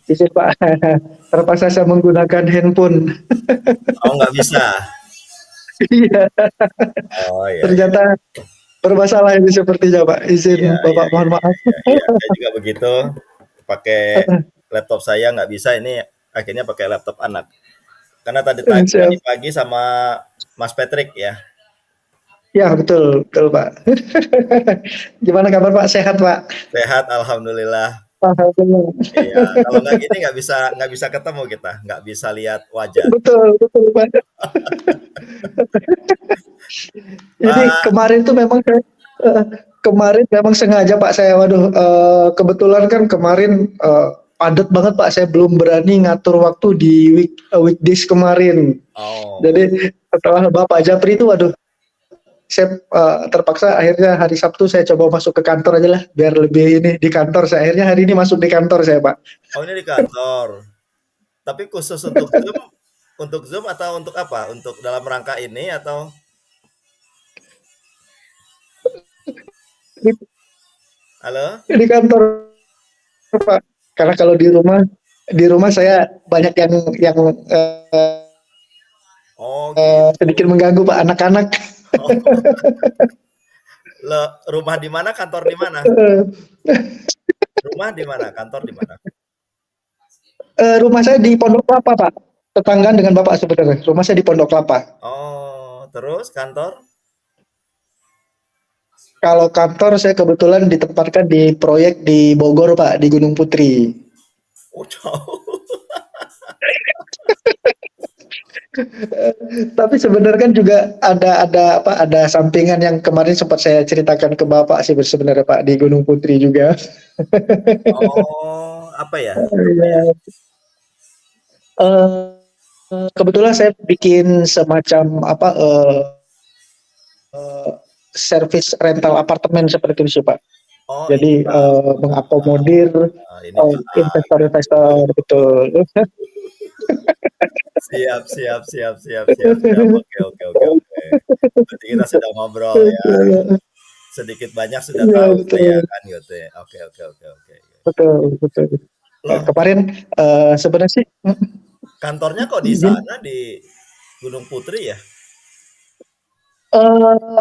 izin Pak, terpaksa saya menggunakan handphone. Oh, nggak bisa. Iya, Oh, iya, iya. ternyata bermasalah ini sepertinya Pak, Iya, izin iya, Bapak iya, mohon iya, maaf. iya, iya. Saya juga begitu. Pakai laptop saya nggak bisa, ini akhirnya pakai laptop anak. Karena tadi Siap. pagi sama Mas Patrick ya. Ya betul, betul Pak. Gimana kabar Pak? Sehat Pak? Sehat, alhamdulillah. Alhamdulillah. Iya, kalau nggak gini nggak bisa ketemu kita, nggak bisa lihat wajah. Betul, betul Pak. Ini Pak, kemarin tuh memang saya eh, kemarin memang sengaja Pak saya waduh kebetulan kan kemarin padat banget Pak saya belum berani ngatur waktu di weekdays kemarin. oh, Jadi setelah Bapak Japri itu waduh saya terpaksa akhirnya hari Sabtu saya coba masuk ke kantor aja lah biar lebih ini di kantor saya akhirnya hari ini masuk di kantor saya Pak. oh ini di kantor. Tapi khusus untuk Zoom atau untuk apa? Untuk dalam rangka ini atau Di, halo? di kantor Pak. Karena kalau di rumah saya banyak yang eh, Oh gitu. sedikit mengganggu Pak anak-anak. Rumah di mana, kantor di mana? Rumah di mana, kantor di mana? Rumah saya di Pondok Kelapa, Pak. Tetanggaan dengan Bapak sebenarnya. Rumah saya di Pondok Kelapa. Oh, terus kantor? Kalau kantor saya kebetulan ditempatkan di proyek di Bogor, Pak, di Gunung Putri. Oh, jauh. Tapi sebenarnya kan juga ada sampingan yang kemarin sempat saya ceritakan ke Bapak sih sebenarnya Pak di Gunung Putri juga. Oh, apa ya namanya? Iya. Eh, kebetulan saya bikin semacam service rental apartemen seperti itu sih Pak. Oh ini Jadi Pak, mengakomodir ini Pak. investor-investor betul. Siap, siap, siap, siap, siap, siap. Oke, oke, oke, oke. Berarti kita sudah ngobrol ya, sedikit banyak sudah Iya tahu lah ya betul, kan gitu ya. Oke, oke, oke, oke. betul, betul. Loh, Kemarin sebenarnya sih kantornya kok di izin sana di Gunung Putri ya?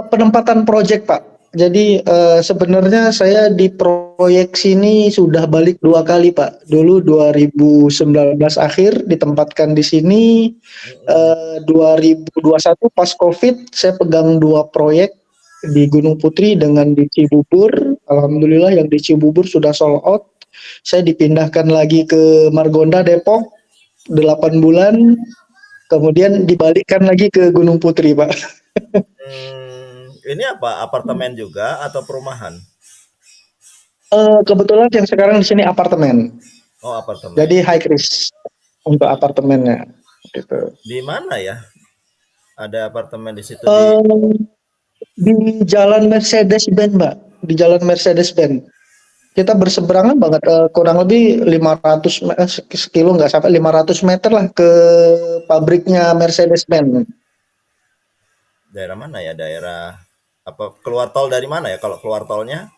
penempatan proyek Pak. Jadi sebenarnya saya di proyek sini sudah balik 2 kali Pak. Dulu 2019 akhir ditempatkan di sini, Mhm. 2021 pas COVID saya pegang 2 proyek di Gunung Putri dengan di Cibubur. Alhamdulillah yang di Cibubur sudah sold out. Saya dipindahkan lagi ke Margonda Depok 8 bulan, kemudian dibalikkan lagi ke Gunung Putri Pak. Ini apa, apartemen juga atau perumahan? Kebetulan yang sekarang di sini apartemen. Oh, apartemen. Jadi high risk untuk apartemennya gitu. Di mana ya? Ada apartemen di situ di Eh, di Jalan Mercedes-Benz, Mbak. Di Jalan Mercedes-Benz. Kita berseberangan banget kurang lebih 500 sekilo nggak sampai 500 meter lah ke pabriknya Mercedes-Benz. daerah mana ya? Daerah apa, keluar tol dari mana ya kalau keluar tolnya?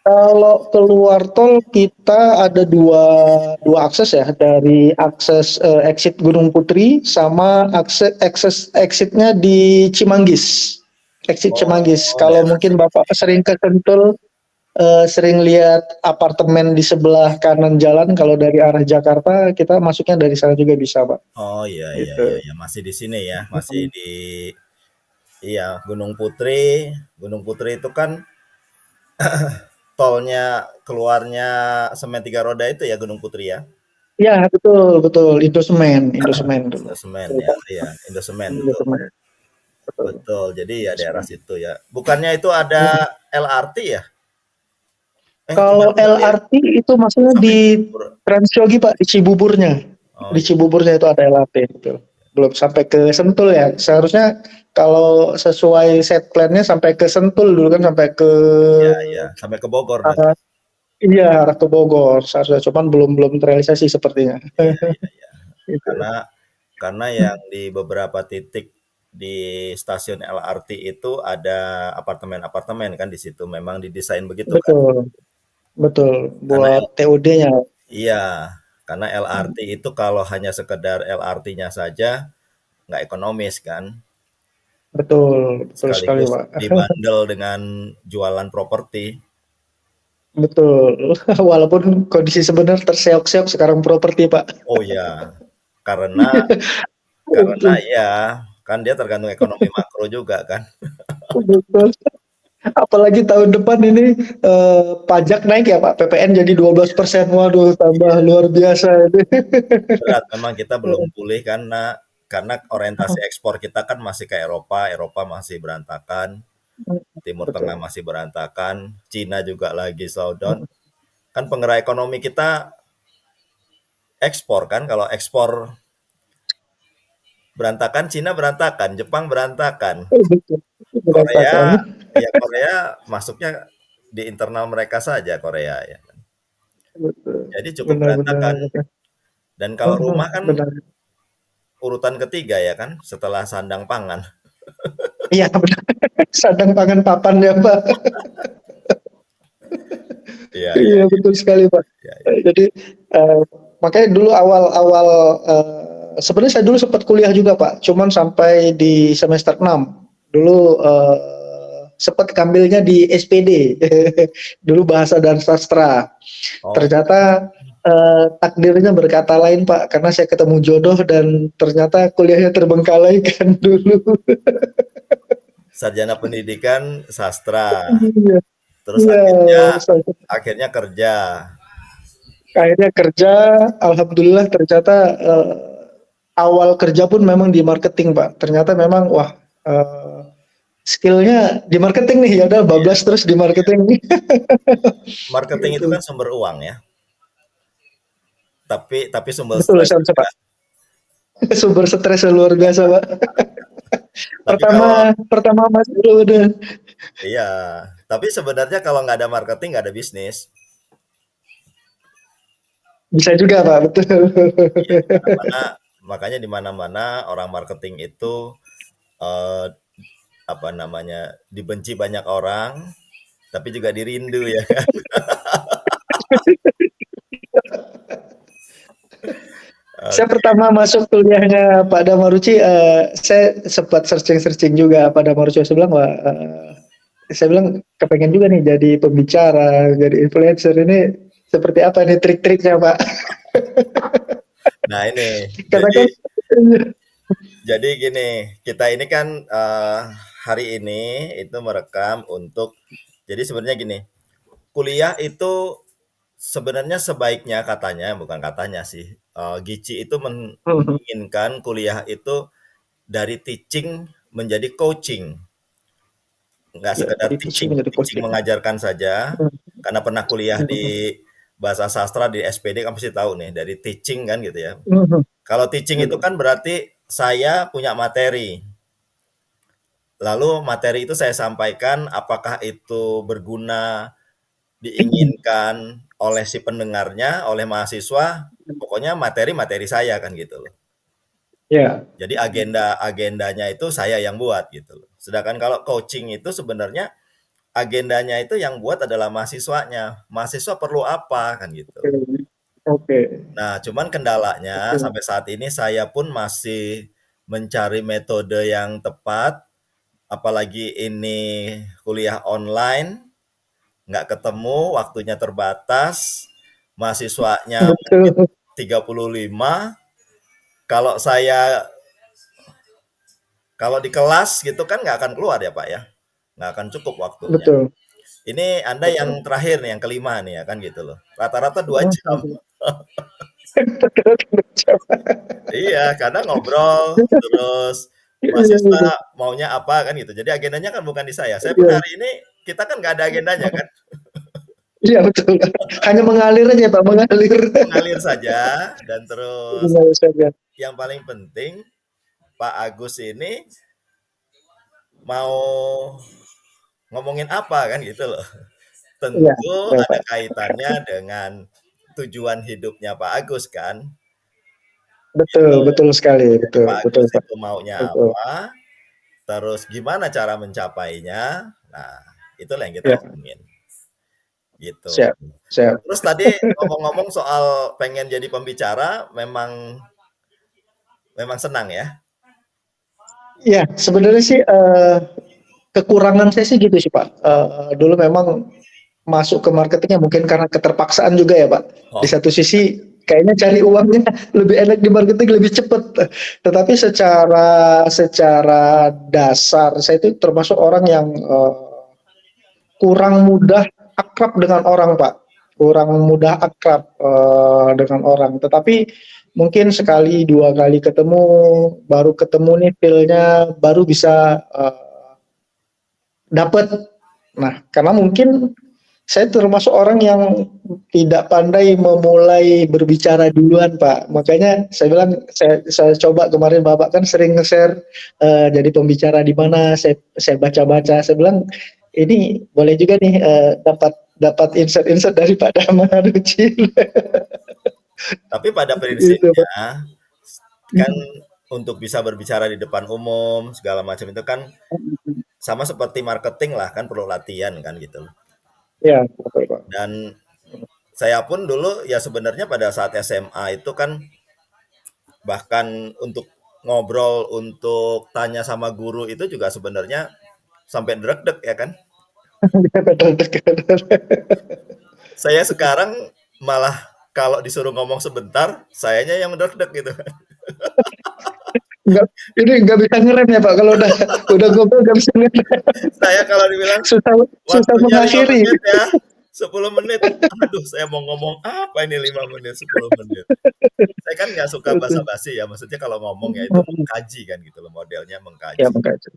Kalau keluar tol kita ada dua akses ya dari akses exit Gunung Putri sama akses akses exitnya di Cimanggis. Exit Cimanggis. Oh, Kalau daerah mungkin sini. Bapak sering ke Sentul, sering lihat apartemen di sebelah kanan jalan kalau dari arah Jakarta kita masuknya dari sana juga bisa Pak. Oh, iya, iya, iya, Gitu. iya, masih di sini ya, masih di iya, Gunung Putri. Gunung Putri itu kan tolnya keluarnya semen 3 roda itu ya, Gunung Putri ya? Ya betul betul Indosemen Indosemen dulu. Indosemen Betul, ya, Pak. iya, Indosemen, betul. Indosemen betul. Betul, jadi ya daerah situ ya. Bukannya itu ada LRT ya? Kalau Enggak ya? LRT itu maksudnya Sampai di Cibubur. Transyogi Pak, di Cibuburnya. Oh Di iya, Cibuburnya itu ada LRT itu. Belum sampai ke Sentul ya. Seharusnya kalau sesuai set plan-nya sampai ke Sentul dulu kan sampai ke iya, iya, sampai ke Bogor berarti. arah iya arah ke Bogor. Seharusnya cuman belum belum terrealisasi sepertinya. Iya, iya, iya. Gitu. Karena yang di beberapa titik di stasiun LRT itu ada apartemen-apartemen kan di situ memang didesain begitu kan. Betul, betul. Karena Buat yang TOD-nya. iya, Karena LRT itu kalau hanya sekedar LRT-nya saja nggak ekonomis kan. Betul, betul sekali, Sekaligus Pak. dibandel dengan jualan properti. Betul. Walaupun kondisi sebenarnya terseok-seok sekarang properti, Pak. Oh ya, karena karena Betul. ya kan dia tergantung ekonomi makro juga kan. Betul. Apalagi tahun depan ini pajak naik ya Pak, PPN jadi 12%. Waduh, tambah Iya, luar biasa ini. berat memang kita belum pulih karena orientasi ekspor kita kan masih ke Eropa, Eropa masih berantakan, Timur Tengah Betul. masih berantakan, Cina juga lagi slowdown. Kan penggerak ekonomi kita ekspor kan, kalau ekspor berantakan, Cina berantakan, Jepang berantakan, Betul. Berantakan. Korea ya Korea masuknya di internal mereka saja Korea ya. Betul. Jadi cukup Benar-benar. berantakan. Dan kalau rumah kan Benar. urutan ketiga ya kan setelah sandang pangan. Iya, benar. Sandang pangan papan ya Pak. Iya, iya, Iya betul sekali Pak. iya, iya. Jadi eh, makanya dulu awal-awal sebenarnya saya dulu sempat kuliah juga Pak, cuman sampai di semester 6. Dulu sempat ngambilnya di SPD. Dulu bahasa dan sastra. Oh, Ternyata takdirnya berkata lain Pak, karena saya ketemu jodoh dan ternyata kuliahnya terbengkalai kan dulu. sarjana pendidikan sastra. Iya, Terus iya, akhirnya kerja. akhirnya kerja, alhamdulillah ternyata awal kerja pun memang di marketing Pak. Ternyata memang wah skillnya di marketing nih, ya udah Iya, bablas terus di iya. marketing. Marketing itu Gitu. kan sumber uang ya, tapi sumber Betul stres saya juga. Pak. Sumber stres luar biasa Pak. Tapi kalau Pertama Mas itu udah iya, tapi sebenarnya kalau nggak ada marketing nggak ada bisnis. bisa juga Pak, betul. Iya, di mana-mana, makanya di mana-mana orang marketing itu eh, apa namanya dibenci banyak orang, tapi juga dirindu ya kan. Saya Oke. pertama masuk kuliahnya Pak Damaruci, saya sempat searching-searching juga Pak Damaruci. Saya bilang, wah, saya bilang kepengen juga nih jadi pembicara, jadi influencer ini seperti apa nih trik-triknya Pak? Nah ini, Karena jadi kan jadi gini, kita ini kan hari ini itu merekam untuk, jadi sebenarnya gini, kuliah itu sebenarnya sebaiknya katanya, bukan katanya sih, Gici itu menginginkan kuliah itu dari teaching menjadi coaching, nggak ya sekedar dari teaching teaching, menjadi teaching coaching. mengajarkan saja, karena pernah kuliah di bahasa sastra di SPD kamu pasti tahu nih, dari teaching kan gitu ya. Kalau teaching itu kan berarti saya punya materi, lalu materi itu saya sampaikan, apakah itu berguna, diinginkan oleh si pendengarnya, oleh mahasiswa, pokoknya materi-materi saya kan gitu loh. Ya, Jadi agenda-agendanya itu saya yang buat gitu loh. Sedangkan kalau coaching itu sebenarnya agendanya itu yang buat adalah mahasiswanya. Mahasiswa perlu apa kan gitu. oke, oke, Nah, cuman kendalanya oke. sampai saat ini saya pun masih mencari metode yang tepat, apalagi ini kuliah online, nggak ketemu, waktunya terbatas, mahasiswanya mungkin Betul, 35. Kalau saya kalau di kelas gitu kan nggak akan keluar ya Pak ya, nggak akan cukup waktunya. betul, Ini Anda yang betul. terakhir nih, yang kelima nih ya kan gitu loh. Rata-rata 2 jam. Iya, karena ngobrol, terus Iya, mahasiswa betul. maunya apa kan gitu. Jadi agendanya kan bukan di saya. Saya pun Iya, hari ini kita kan nggak ada agendanya kan, iya, betul. Hanya mengalir aja Pak, mengalir. mengalir saja dan terus Mengalir saja. yang paling penting Pak Agus ini mau ngomongin apa kan gitu loh. Iya, Tentu ya, ada Pak. kaitannya dengan tujuan hidupnya Pak Agus kan. Betul, Gitu. betul sekali, Jadi betul, Pak betul Agus Pak. itu maunya Betul. apa, terus gimana cara mencapainya. Nah, itulah yang kita Ya. omongin. gitu. Siap, siap. Terus tadi ngomong-ngomong soal pengen jadi pembicara, memang memang senang ya? Ya, sebenarnya sih kekurangan saya sih gitu sih Pak. Dulu memang masuk ke marketingnya mungkin karena keterpaksaan juga ya Pak. Di Oh, satu sisi kayaknya cari uangnya lebih enak di marketing lebih cepat. Tetapi secara secara dasar saya itu termasuk orang yang kurang mudah akrab dengan orang Pak. Kurang mudah akrab dengan orang. Tetapi mungkin sekali dua kali ketemu baru ketemu nih feel-nya baru bisa dapat. Nah, karena mungkin saya termasuk orang yang tidak pandai memulai berbicara duluan, Pak. Makanya saya bilang, saya coba kemarin Bapak kan sering nge-share jadi pembicara di mana, saya baca-baca, saya bilang ini boleh juga nih dapat dapat insert-insert dari Pak Dama Rucil. tapi pada Gitu, Pak. prinsipnya kan untuk bisa berbicara di depan umum segala macam itu kan sama seperti marketing lah kan perlu latihan kan gitu. Ya, betul, Pak. Dan saya pun dulu ya sebenarnya pada saat SMA itu kan bahkan untuk ngobrol, untuk tanya sama guru itu juga sebenarnya sampai dreg-deg ya kan. Saya sekarang malah kalau disuruh ngomong sebentar, sayanya yang dreg-deg gitu. Nggak, ini nggak bisa ngerem ya Pak, kalau udah ngobrol nggak bisa ngerem. Saya kalau dibilang Susah susah waktunya 5 mengakhiri. menit ya, 10 menit. Aduh, saya mau ngomong apa ini 5 menit, 10 menit. Saya kan nggak suka basa-basi ya, maksudnya kalau ngomong ya itu mengkaji kan gitu loh, modelnya Ya, mengkaji. makanya.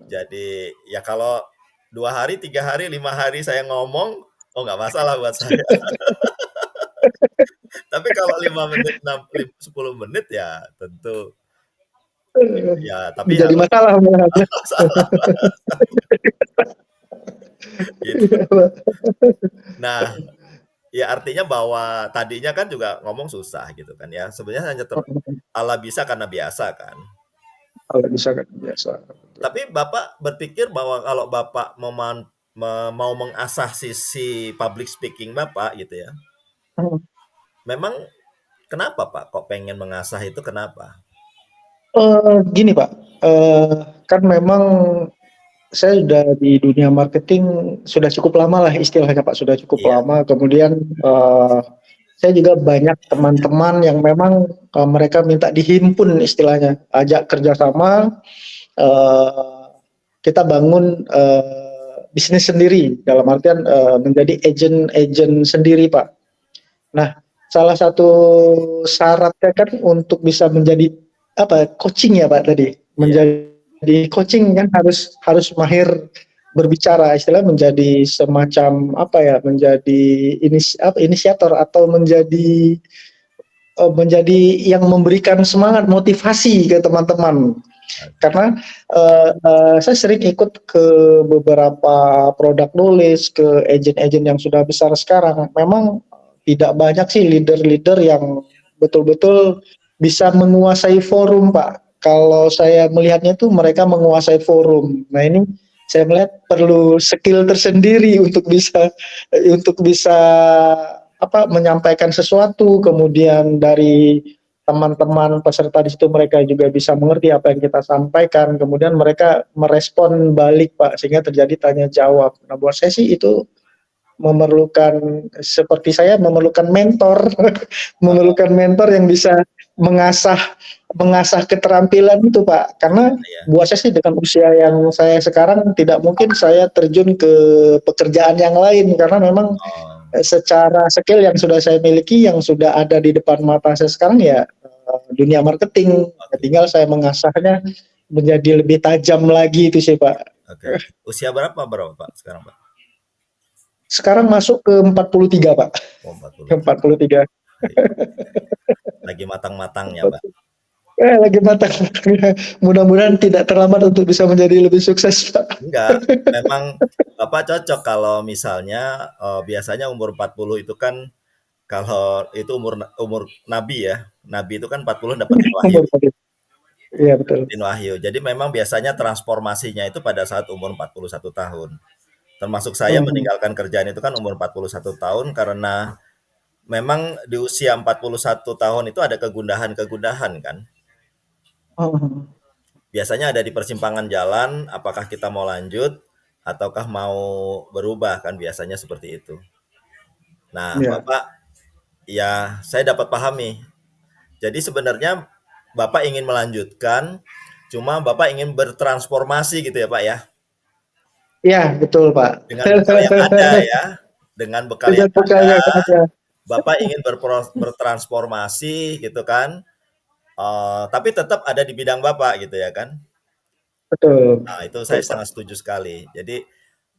Jadi ya kalau 2 hari, 3 hari, 5 hari saya ngomong, oh nggak masalah buat saya. Tapi kalau 5 menit, 10 menit ya tentu ya tapi ya Menjadi masalah malahan. masalah gitu. Nah, ya artinya bahwa tadinya kan juga ngomong susah gitu kan ya. Sebenarnya hanya ala bisa karena biasa kan. Kalau bisa kan biasa. Tapi Bapak berpikir bahwa kalau Bapak mau mengasah sisi public speaking Bapak gitu ya. Memang kenapa Pak kok pengen mengasah itu kenapa? Gini Pak, kan memang saya sudah di dunia marketing sudah cukup lama lah istilahnya Pak, sudah cukup Iya, lama. Kemudian saya juga banyak teman-teman yang memang mereka minta dihimpun istilahnya, ajak kerjasama, eh, kita bangun bisnis sendiri dalam artian menjadi agent-agent sendiri Pak. Nah, salah satu syaratnya kan untuk bisa menjadi apa coaching ya Pak tadi, iya. menjadi coaching kan harus harus mahir berbicara, istilah menjadi semacam apa ya, menjadi inisiator atau menjadi yang memberikan semangat motivasi ke teman-teman. Karena saya sering ikut ke beberapa produk nulis, ke agen-agen yang sudah besar sekarang. Memang tidak banyak sih leader-leader yang betul-betul bisa menguasai forum, Pak. Kalau saya melihatnya tuh mereka menguasai forum. Nah ini saya melihat perlu skill tersendiri untuk bisa apa menyampaikan sesuatu, kemudian dari teman-teman peserta di situ mereka juga bisa mengerti apa yang kita sampaikan, kemudian mereka merespon balik Pak, sehingga terjadi tanya jawab. Nah buat saya sih itu memerlukan, seperti saya memerlukan mentor, Oh, memerlukan mentor yang bisa mengasah mengasah keterampilan itu Pak, karena iya. buat saya sih dengan usia yang saya sekarang tidak mungkin saya terjun ke pekerjaan yang lain karena memang Oh, secara skill yang sudah saya miliki, yang sudah ada di depan mata saya sekarang ya dunia marketing. oke. Tinggal saya mengasahnya menjadi lebih tajam lagi itu sih Pak. Oke. Usia berapa Pak sekarang Pak? Sekarang masuk ke 43 Pak. Oh, 43. 43. Lagi matang-matangnya Pak. Lagi matang. Mudah-mudahan tidak terlambat untuk bisa menjadi lebih sukses Pak. Enggak, memang Bapak cocok kalau misalnya, biasanya umur 40 itu kan kalau itu umur umur nabi ya, nabi itu kan 40 dapetin wahyu Iya betul. dapetin wahyu. Jadi memang biasanya transformasinya itu pada saat umur 41 tahun. Termasuk saya meninggalkan kerjaan itu kan umur 41 tahun karena memang di usia 41 tahun itu ada kegundahan-kegundahan kan. Biasanya ada di persimpangan jalan, apakah kita mau lanjut ataukah mau berubah kan biasanya seperti itu. Nah, Ya. Bapak, ya saya dapat pahami. Jadi sebenarnya Bapak ingin melanjutkan, cuma Bapak ingin bertransformasi gitu ya Pak ya, Ya, betul, Pak. dengan bekal yang ada ya, dengan bekal Dengan yang bekal ada, yang ada. Bapak ingin bertransformasi gitu kan, tapi tetap ada di bidang Bapak gitu ya kan. Betul. Nah, itu saya Betul, Pak. sangat setuju sekali. Jadi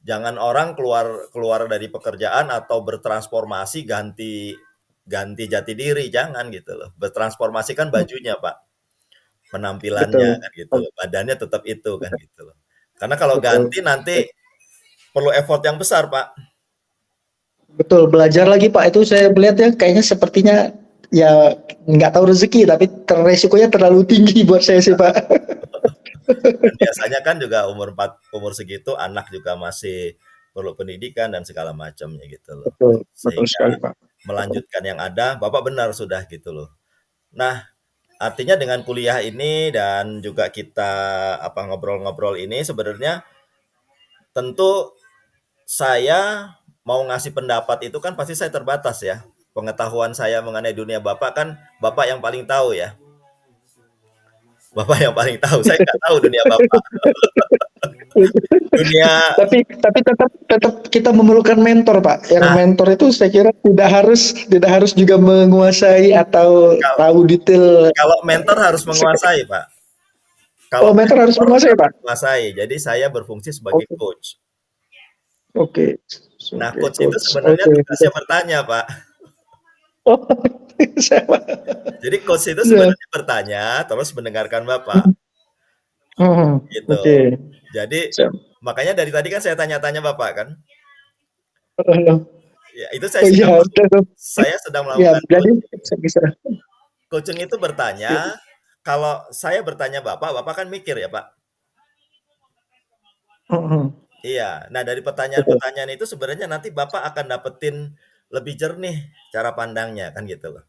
jangan orang keluar keluar dari pekerjaan atau bertransformasi ganti ganti jati diri, jangan gitu loh. Bertransformasi kan bajunya, Pak, penampilannya Betul. kan gitu loh. Badannya tetap itu kan gitu loh. Karena kalau Betul. ganti nanti perlu effort yang besar, Pak. Betul, belajar lagi Pak, itu saya melihat ya kayaknya sepertinya ya nggak tahu rezeki tapi resikonya terlalu tinggi buat saya sih Pak. Dan biasanya kan juga umur segitu anak juga masih perlu pendidikan dan segala macamnya gitu loh. Betul, betul Sehingga sekali Pak. Betul. melanjutkan yang ada, Bapak benar sudah gitu loh. Nah, artinya dengan kuliah ini dan juga kita ngobrol-ngobrol ini sebenarnya tentu saya mau ngasih pendapat itu kan pasti saya terbatas ya. Pengetahuan saya mengenai dunia Bapak kan Bapak yang paling tahu ya. Bapak yang paling tahu. Saya nggak tahu dunia Bapak. Dunia. Tapi tetap kita memerlukan mentor Pak. Yang Nah, mentor itu saya kira tidak harus juga menguasai atau kalau tahu detail. kalau mentor harus menguasai, Pak. Kalau Oh, mentor harus mentor menguasai harus Pak. menguasai. Jadi saya berfungsi sebagai Oke, coach. oke, Nah, oke, coach itu coach. sebenarnya Oke, oke. tugasnya bertanya, Pak. Oh, sama. Jadi coach itu Ya. sebenarnya bertanya, terus mendengarkan Bapak, gitu. Oke. Jadi Siap. makanya dari tadi kan saya tanya-tanya Bapak kan. Ya, itu Oh iya, udah. saya sedang Ya, melakukan jadi coaching. saya bisa. Coaching itu bertanya, kalau saya bertanya Bapak, Bapak kan mikir ya, Pak. Mhm, Iya. Nah, dari betul. pertanyaan-pertanyaan itu sebenarnya nanti Bapak akan dapetin lebih jernih cara pandangnya kan gitu loh.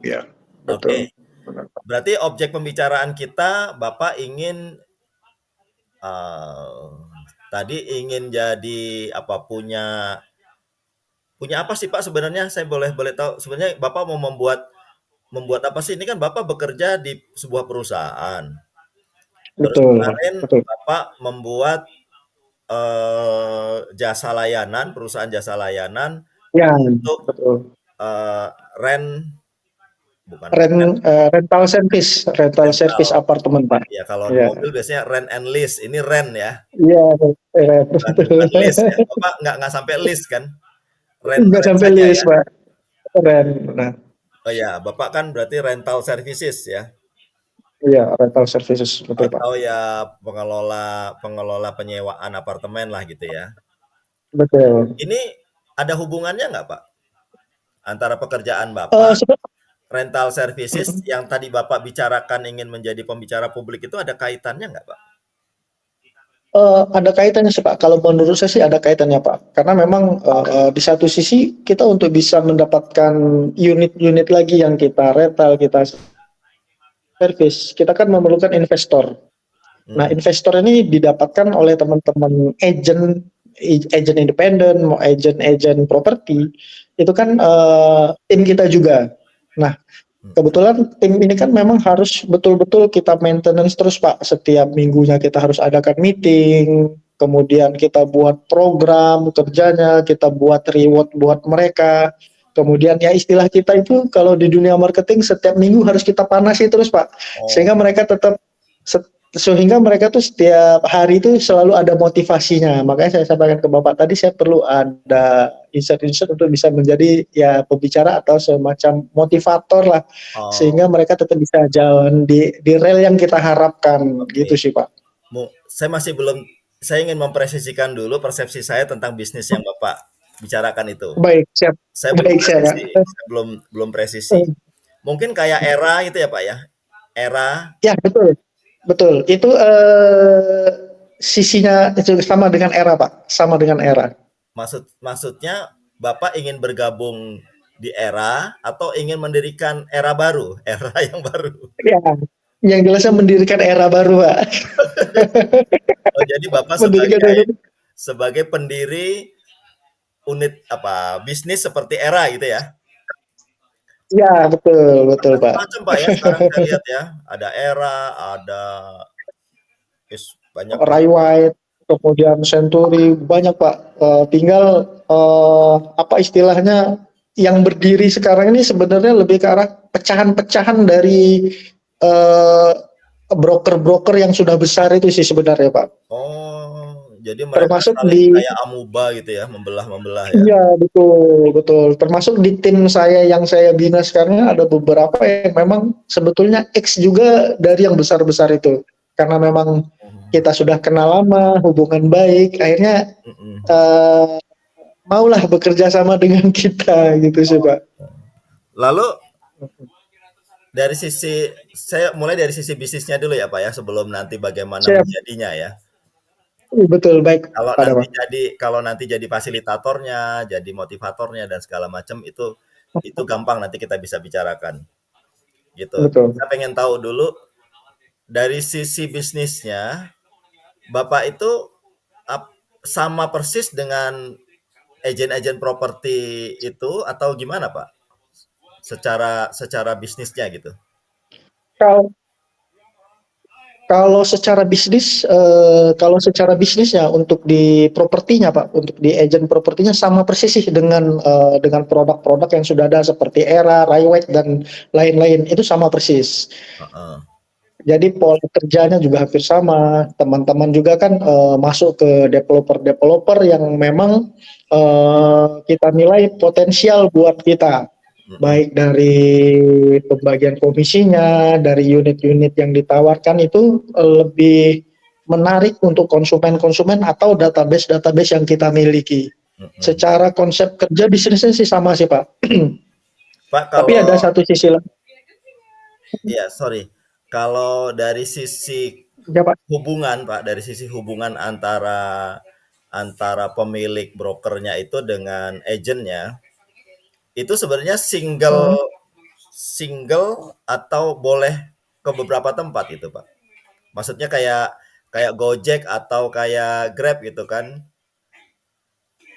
Iya, Oke. betul. Benar, Pak. Berarti objek pembicaraan kita Bapak ingin eh, tadi ingin jadi apa punya punya apa sih Pak sebenarnya? Saya boleh boleh tahu sebenarnya Bapak mau membuat membuat apa sih? Ini kan Bapak bekerja di sebuah perusahaan. Terus Betul, Pak. kemarin Betul. Bapak membuat jasa layanan, perusahaan jasa layanan Ya, untuk betul. eh, rent, bukan rent, Rental service rental. apartemen, Pak. Ya kalau di Iya. mobil biasanya rent and lease. Ini rent ya, Iya, bukan betul. lease ya. Bapak nggak sampai lease kan? Rent Nggak rent sampai saja list, ya. Pak. Keren, benar. Oh ya, Bapak kan berarti rental services ya, Iya, rental services, betul, Pak. atau ya pengelola pengelola penyewaan apartemen lah gitu ya. Betul. Ini ada hubungannya nggak Pak antara pekerjaan Eh, Bapak sebe- rental services yang tadi Bapak bicarakan ingin menjadi pembicara publik itu ada kaitannya nggak, Pak? Ada kaitannya sih Pak. Kalau menurut saya sih ada kaitannya Pak. Karena memang di satu sisi kita untuk bisa mendapatkan unit-unit lagi yang kita rental, kita service, kita kan memerlukan investor. Nah, Hmm. investor ini didapatkan oleh teman-teman agent independen, mau agent properti, itu kan tim kita juga. Nah, Hmm. kebetulan tim ini kan memang harus betul-betul kita maintenance terus Pak. Setiap minggunya kita harus adakan meeting, kemudian kita buat program kerjanya, kita buat reward buat mereka. Kemudian ya istilah kita itu kalau di dunia marketing setiap minggu harus kita panasi terus Pak. Sehingga Oh, mereka tetap sehingga mereka tuh setiap hari itu selalu ada motivasinya. Makanya saya sampaikan ke Bapak tadi saya perlu ada insert-insert untuk bisa menjadi ya pembicara atau semacam motivator lah oh, sehingga mereka tetap bisa jalan di rel yang kita harapkan oke. gitu sih Pak. Saya masih belum, saya ingin mempresisikan dulu persepsi saya tentang bisnis yang Bapak bicarakan itu. Baik, siap. Saya belum Baik, siap Pak. presisi, saya belum belum presisi. Mungkin kayak era itu ya, Pak ya. Era, Ya, betul. Betul. Itu sisinya itu sama dengan Era, Pak, sama dengan Era. Maksudnya Bapak ingin bergabung di Era atau ingin mendirikan era baru, era yang baru? Ya, yang jelasnya mendirikan Era baru, Pak. Oh, jadi Bapak Mendirikan sebagai Era. sebagai pendiri unit apa, bisnis seperti Era gitu ya? Ya, betul, betul, Pak. Macam-macam Pak ya sekarang saya lihat ya, ada Era, ada banyak lah. Rai White, kemudian Century, banyak Pak. Tinggal apa istilahnya yang berdiri sekarang ini sebenarnya lebih ke arah pecahan-pecahan dari eh, broker-broker yang sudah besar itu sih sebenarnya Pak. Oh, jadi mereka Termasuk saling di kayak amuba gitu ya, membelah-membelah ya? iya betul betul. Termasuk di tim saya yang saya bina sekarang ada beberapa yang memang sebetulnya X juga dari yang besar-besar itu. Karena memang Oh, kita sudah kenal lama, hubungan baik, akhirnya mhm. eh, maulah bekerja sama dengan kita gitu sih Pak. Lalu dari sisi saya mulai dari sisi bisnisnya dulu ya Pak ya, sebelum nanti bagaimana Siap, menjadinya ya. betul baik Kalau pada nanti Pak. jadi kalau nanti jadi fasilitatornya, jadi motivatornya dan segala macam itu gampang nanti kita bisa bicarakan, gitu. Betul. Saya pengen tahu dulu dari sisi bisnisnya, Bapak itu sama persis dengan agen-agen properti itu atau gimana, Pak? Secara secara bisnisnya gitu. Kalau kalau secara bisnisnya untuk di propertinya Pak, untuk di agent propertinya sama persis sih dengan produk-produk yang sudah ada seperti Era, Riwayat dan lain-lain itu sama persis. Heeh. Jadi pola kerjanya juga hampir sama. Teman-teman juga kan masuk ke developer-developer yang memang kita nilai potensial buat kita. Mhm. Baik dari pembagian komisinya, dari unit-unit yang ditawarkan itu lebih menarik untuk konsumen-konsumen atau database-database yang kita miliki. Mhm. Secara konsep kerja bisnisnya sih sama sih Pak. Pak, Tapi kalau ada satu sisi lagi ya sorry, kalau dari sisi ya Pak. hubungan Pak, dari sisi hubungan antara antara pemilik brokernya itu dengan agennya, itu sebenarnya single Hmm. single atau boleh ke beberapa tempat itu, Pak? Maksudnya kayak kayak Gojek atau kayak Grab gitu kan?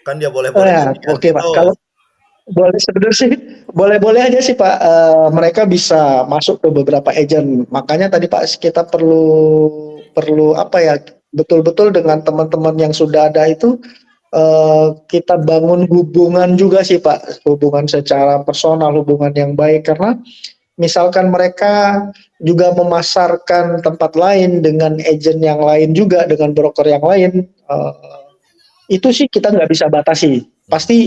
Kan dia boleh-boleh Ya, ganti-ganti oke Pak. tuh. Kalau boleh sebenarnya sih, boleh-boleh aja sih Pak. Mereka bisa masuk ke beberapa agent. Makanya tadi Pak kita perlu perlu apa ya? Betul-betul dengan teman-teman yang sudah ada itu kita bangun hubungan juga sih Pak, hubungan secara personal, hubungan yang baik karena misalkan mereka juga memasarkan tempat lain dengan agent yang lain juga dengan broker yang lain, itu sih kita nggak bisa batasi, Mhm. pasti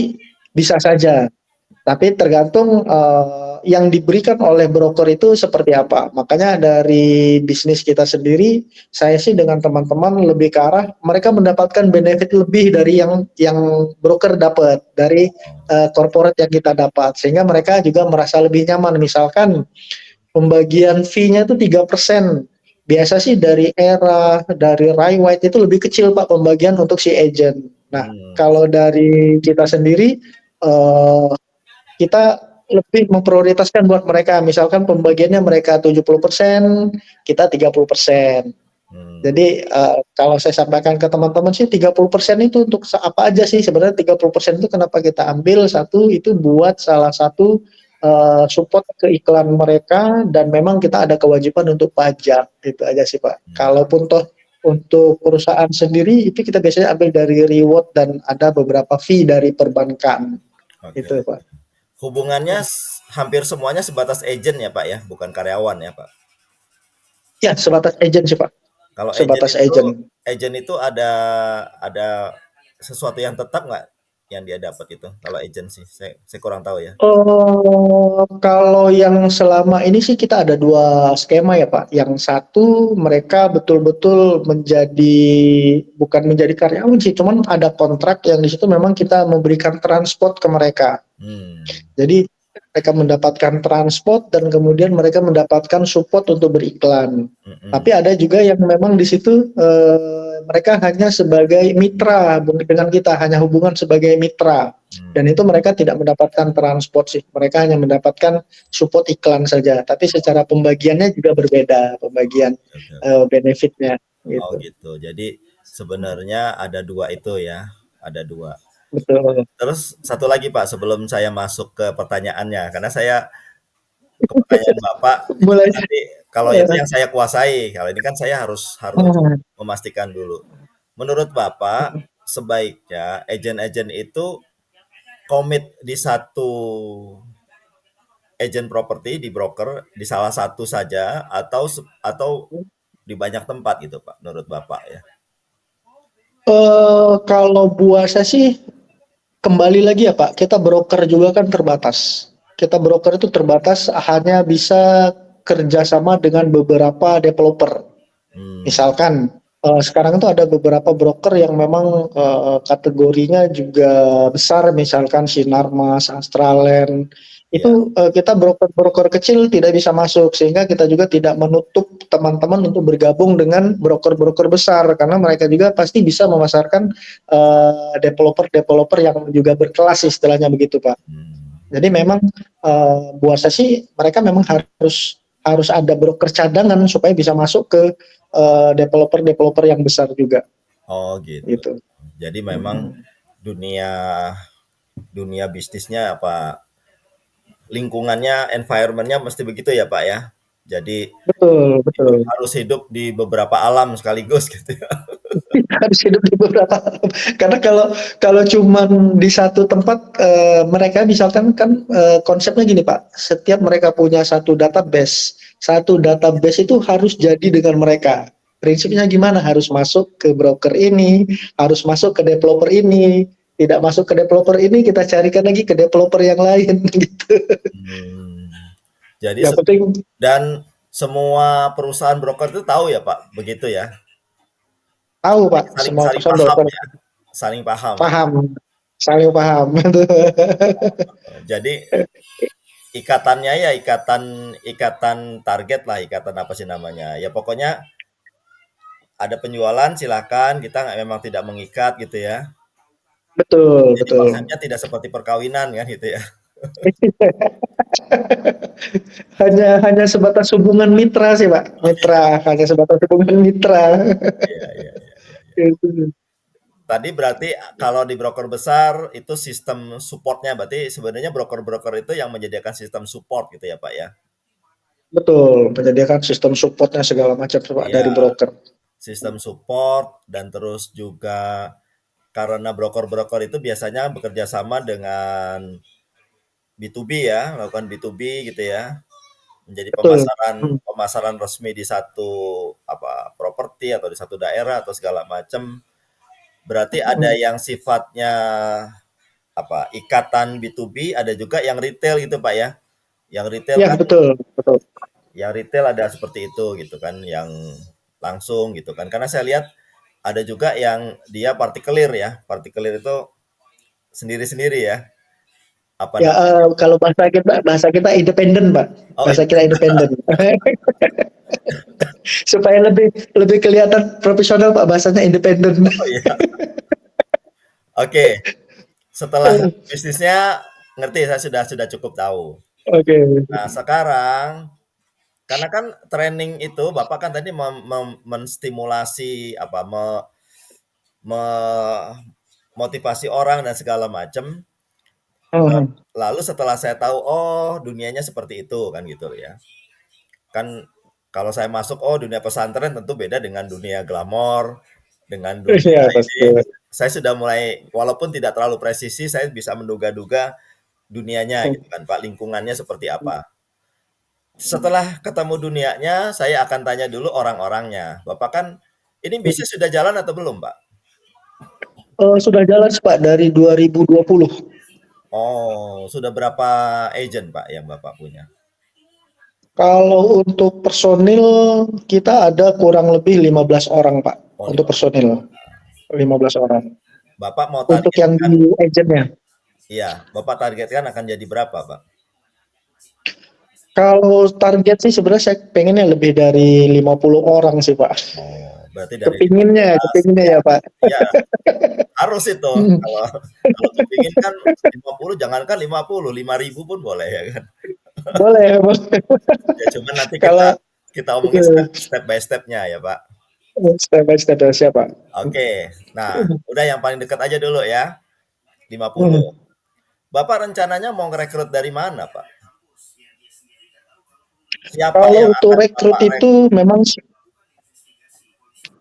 bisa saja. Tapi tergantung yang diberikan oleh broker itu seperti apa. Makanya dari bisnis kita sendiri, saya sih dengan teman-teman lebih ke arah mereka mendapatkan benefit lebih dari yang broker dapat dari corporate yang kita dapat, sehingga mereka juga merasa lebih nyaman. Misalkan pembagian fee-nya itu 3%. Biasa sih dari Era, dari Raywhite itu lebih kecil Pak pembagian untuk si agent. Nah, Hmm. kalau dari kita sendiri eh, kita lebih memprioritaskan buat mereka. Misalkan pembagiannya mereka 70%, kita 30%. Hmm. Jadi kalau saya sampaikan ke teman-teman sih 30% itu untuk apa aja sih sebenarnya 30% itu kenapa kita ambil satu itu buat salah satu support ke iklan mereka dan memang kita ada kewajiban untuk pajak itu aja sih Pak. Hmm. Kalaupun toh untuk perusahaan sendiri itu kita biasanya ambil dari reward dan ada beberapa fee dari perbankan Oke. itu Pak. Hubungannya hampir semuanya sebatas agent ya, Pak ya, bukan karyawan ya, Pak? Ya sebatas agent sih Pak, Kalau sebatas agent. agent itu ada sesuatu yang tetap nggak yang dia dapat itu? Kalau agent sih, saya kurang tahu ya. Kalau yang selama ini sih kita ada 2 skema ya, Pak. Yang satu mereka betul-betul bukan menjadi karyawan sih, cuman ada kontrak yang di situ memang kita memberikan transport ke mereka. Hmm. Jadi mereka mendapatkan transport dan kemudian mereka mendapatkan support untuk beriklan. Mhm. Tapi ada juga yang memang di situ mereka hanya sebagai mitra dengan kita, hanya hubungan sebagai mitra. Dan itu mereka tidak mendapatkan transport sih, mereka hanya mendapatkan support iklan saja. Tapi secara pembagiannya juga berbeda, pembagian benefitnya. Oh Gitu. gitu. Jadi sebenarnya ada dua itu ya, ada dua. Betul. Terus satu lagi Pak, sebelum saya masuk ke pertanyaannya, karena saya ke pertanyaan Bapak, ini kan Mulai. nanti kalau itu yang saya kuasai, kalau ini kan saya harus harus memastikan dulu. Menurut Bapak, sebaiknya agen-agen itu komit di satu agen properti, di broker, di salah satu saja, atau di banyak tempat gitu Pak, menurut Bapak ya? Kalau buat saya sih kembali lagi ya Pak, kita broker juga kan terbatas. Kita broker itu terbatas, hanya bisa kerjasama dengan beberapa developer. Hmm, Misalkan sekarang itu ada beberapa broker yang memang kategorinya juga besar, misalkan Sinarmas, Astraland. ya. Itu kita broker-broker kecil tidak bisa masuk, sehingga kita juga tidak menutup teman-teman untuk bergabung dengan broker-broker besar, karena mereka juga pasti bisa memasarkan developer-developer yang juga berkelas istilahnya begitu Pak. Hmm. Jadi memang buat saya sih mereka memang harus harus ada broker cadangan supaya bisa masuk ke developer-developer yang besar juga Oh gitu. gitu. Jadi memang dunia dunia bisnisnya apa lingkungannya, environment-nya mesti begitu ya Pak ya. Jadi Betul, betul. harus hidup di beberapa alam sekaligus gitu ya. Harus hidup di beberapa karena kalau kalau cuman di satu tempat mereka misalkan kan konsepnya gini Pak, setiap mereka punya satu database itu harus jadi dengan mereka. Prinsipnya gimana? Harus masuk ke broker ini, harus masuk ke developer ini, tidak masuk ke developer ini kita carikan lagi ke developer yang lain gitu. Hmm. Jadi Yang penting dan semua perusahaan broker itu tahu ya Pak, begitu ya. tahu Pak, Saling semua saling perusahaan paham broker ya, saling paham. paham, saling paham. Jadi ikatannya ya ikatan ikatan target lah, ikatan apa sih namanya? Ya pokoknya ada penjualan silakan, kita memang tidak mengikat gitu ya. Betul, Jadi betul. konsepnya tidak seperti perkawinan kan gitu ya. Hanya sebatas hubungan mitra sih Pak, mitra, hanya sebatas hubungan mitra. Iya, iya, iya. Gitu. Tadi berarti kalau di broker besar itu sistem supportnya berarti sebenarnya broker-broker itu yang menyediakan sistem support gitu ya Pak ya? Betul, menyediakan sistem supportnya segala macam Pak Iya, dari broker. sistem support dan terus juga karena broker-broker itu biasanya bekerja sama dengan B2B ya, melakukan B2B gitu ya. Menjadi Betul. pemasaran pemasaran resmi di satu apa properti atau di satu daerah atau segala macam. Berarti ada yang sifatnya apa ikatan B2B, ada juga yang retail gitu Pak ya. Yang retail Ya kan betul, betul. yang retail ada seperti itu gitu kan, yang langsung gitu kan. Karena saya lihat ada juga yang dia partikelir ya. Partikelir itu sendiri-sendiri ya. Apa Ya namanya? kalau bahasa kita independen Pak, Oh, bahasa kita independen. Supaya lebih lebih kelihatan profesional Pak, bahasanya independen. oh iya. Oke, setelah bisnisnya ngerti saya sudah cukup tahu. Oke. Nah, sekarang karena kan training itu Bapak kan tadi menstimulasi apa motivasi orang dan segala macam. Lalu setelah saya tahu oh dunianya seperti itu kan gitu ya. Kan kalau saya masuk oh dunia pesantren tentu beda dengan dunia glamor, dengan dunia Ya ini. pasti. Saya sudah mulai walaupun tidak terlalu presisi saya bisa menduga-duga dunianya gitu kan Pak, lingkungannya seperti apa. Setelah ketemu dunianya, saya akan tanya dulu orang-orangnya. Bapak kan ini bisnis sudah jalan atau belum, Pak? Sudah jalan Pak dari 2020. Oh, sudah berapa agent, Pak, yang Bapak punya? Kalau untuk personil kita ada kurang lebih 15 orang Pak Oh, untuk 15. personil, 15 orang. Bapak mau Untuk yang targetkan, di agentnya. iya, Bapak targetkan akan jadi berapa, Pak? Kalau target sih sebenarnya saya pengennya lebih dari 50 orang sih Pak. Oh, berarti dari Kepinginnya, 15, kepinginnya ya, ya Pak. ya harus itu. Hmm. Kalau kalau kepingin kan 50, jangankan 50, 5.000 pun boleh ya kan. Boleh, boleh. Ya cuman nanti kita Kalau kita itu omongin step by step-nya ya, Pak. step by step ya, siapa? Oke. Nah, udah yang paling dekat aja dulu ya, Hmm. 50. Bapak rencananya mau ngerekrut dari mana, Pak? Siapa Kalau yang untuk akan rekrut Bapak itu rekrut? memang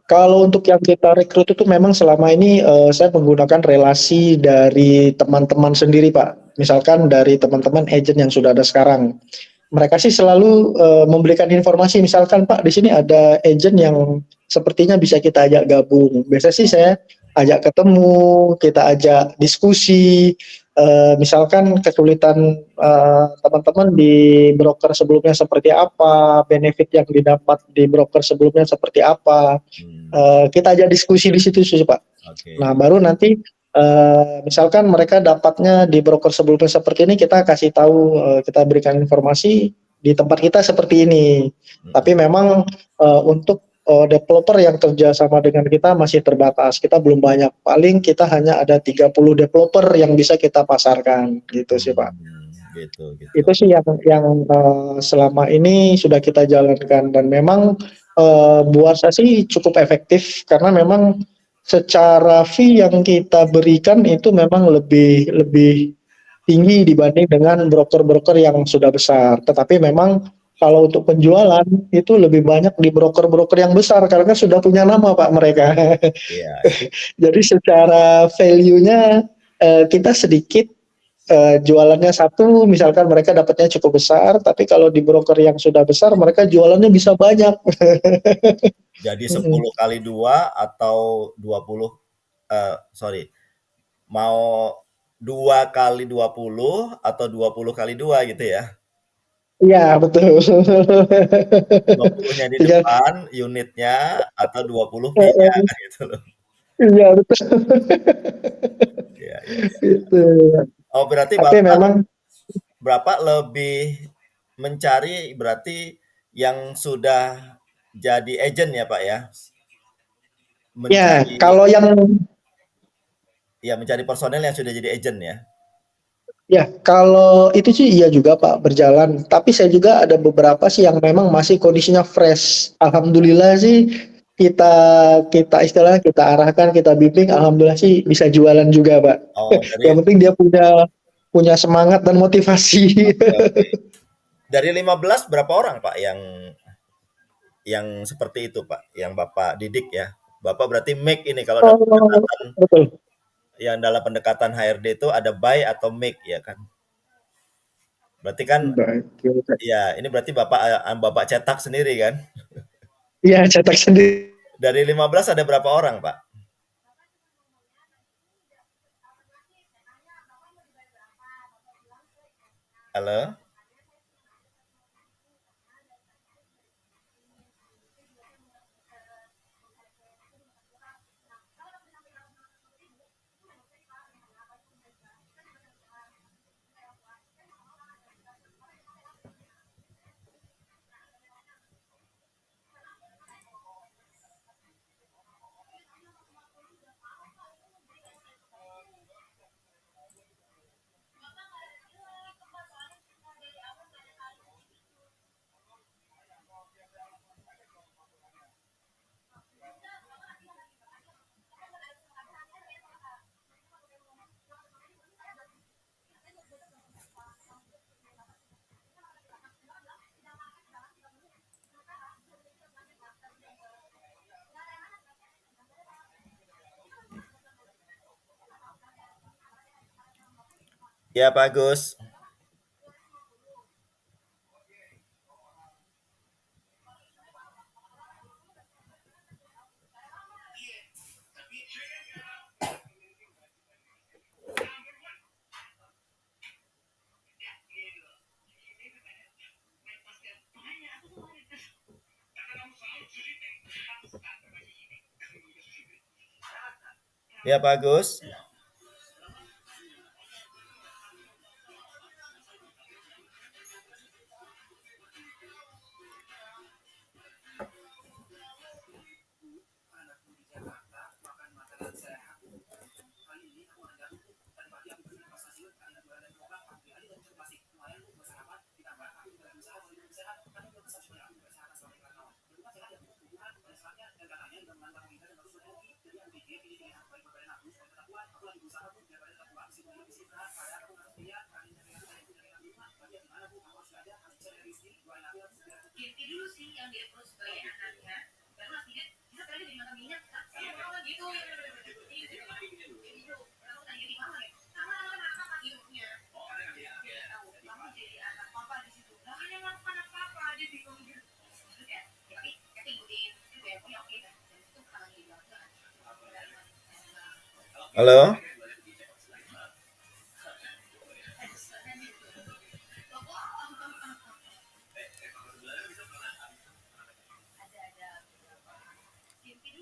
kalau untuk yang kita rekrut itu memang selama ini saya menggunakan relasi dari teman-teman sendiri, Pak. Misalkan dari teman-teman agent yang sudah ada sekarang. Mereka sih selalu memberikan informasi, misalkan Pak di sini ada agent yang sepertinya bisa kita ajak gabung. Biasanya sih saya ajak ketemu, kita ajak diskusi. Misalkan kesulitan teman-teman di broker sebelumnya seperti apa, benefit yang didapat di broker sebelumnya seperti apa. Hmm, Kita ajak diskusi di situ sih Pak. Nah, oke. baru nanti misalkan mereka dapatnya di broker sebelumnya seperti ini, kita kasih tahu, kita berikan informasi di tempat kita seperti ini. Tapi Mhm, memang untuk developer yang kerja sama dengan kita masih terbatas. Kita belum banyak. Paling kita hanya ada 30 developer yang bisa kita pasarkan gitu sih Pak. gitu gitu. Itu sih yang selama ini sudah kita jalankan dan memang buat saya sih cukup efektif karena memang secara fee yang kita berikan itu memang lebih lebih tinggi dibanding dengan broker-broker yang sudah besar. Tetapi memang kalau untuk penjualan itu lebih banyak di broker-broker yang besar karena sudah punya nama Pak mereka. Iya, iya. Jadi secara value-nya kita sedikit jualannya satu, misalkan mereka dapatnya cukup besar, tapi kalau di broker yang sudah besar, mereka jualannya bisa banyak. Jadi Mm-mm. 10 kali 2 atau 20, sorry, mau 2 kali 20 atau 20 kali 2 gitu ya? Iya, betul. 20-nya di Tinggal, depan unitnya atau 20 fee-nya kan gitu loh. iya betul. Iya, iya, iya. Gitu. Oh, berarti Tapi Bapak memang Bapak lebih mencari berarti yang sudah jadi agent ya, Pak, ya? ya Mencari kalau yang ya mencari personel yang sudah jadi agent ya? ya kalau itu sih iya juga Pak berjalan. Tapi saya juga ada beberapa sih yang memang masih kondisinya fresh. Alhamdulillah sih kita kita istilahnya kita arahkan, kita bimbing, alhamdulillah sih bisa jualan juga Pak. Oh, Yang penting dia punya punya semangat dan motivasi. oke, oke. Dari 15 berapa orang, Pak, yang seperti itu, Pak, yang Bapak didik ya? Bapak berarti make ini kalau dalam Oh, pendekatan betul. HRD itu ada buy atau make ya kan? Berarti kan Baik. ya ini berarti Bapak cetak sendiri kan? Iya, cetak sendiri. Dari 15 ada berapa orang, Pak? Halo? Ya, Pak Agus. Ya, Pak Agus. Halo?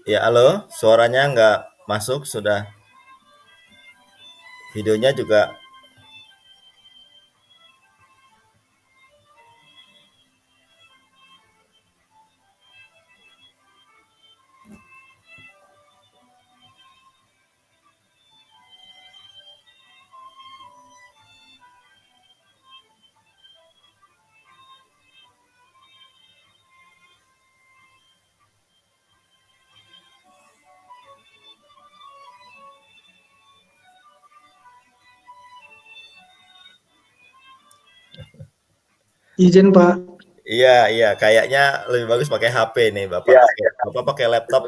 Ya, halo, suaranya nggak masuk, sudah videonya juga. Izin Pak. Iya, iya, kayaknya lebih bagus pakai HP nih, Bapak pakai laptop,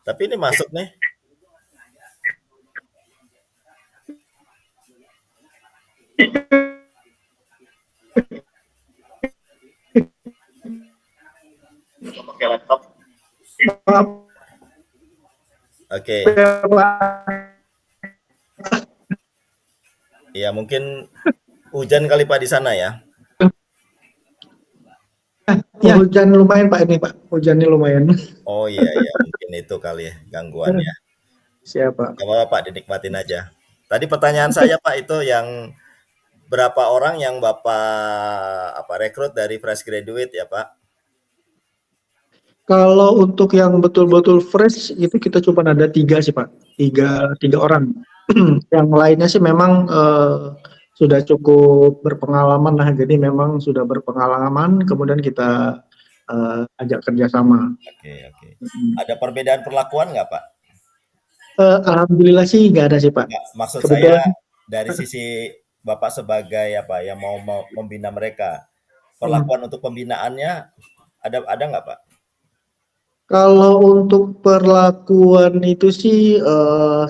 tapi ini masuk nih. Maaf Oke. ya Pak. Ya, mungkin hujan kali Pak di sana ya? Ya, hujan lumayan Pak ini Pak. Hujannya lumayan. Oh iya, iya, mungkin itu kali ya gangguannya. Siapa? Nggak apa-apa Pak, dinikmatin aja. Tadi pertanyaan saya Pak itu yang berapa orang yang Bapak apa rekrut dari fresh graduate ya Pak? Kalau untuk yang betul-betul fresh itu kita cuma ada 3 sih Pak. Tiga orang. Yang lainnya sih memang sudah cukup berpengalaman lah. Jadi memang sudah berpengalaman. Kemudian kita ajak kerjasama. Oke, oke. Ada perbedaan perlakuan nggak Pak? Alhamdulillah sih nggak ada sih Pak. Nggak, maksud saya Kebetulan dari sisi Bapak sebagai apa yang mau membina mereka, hmm, perlakuan untuk pembinaannya ada nggak Pak? kalau untuk perlakuan itu sih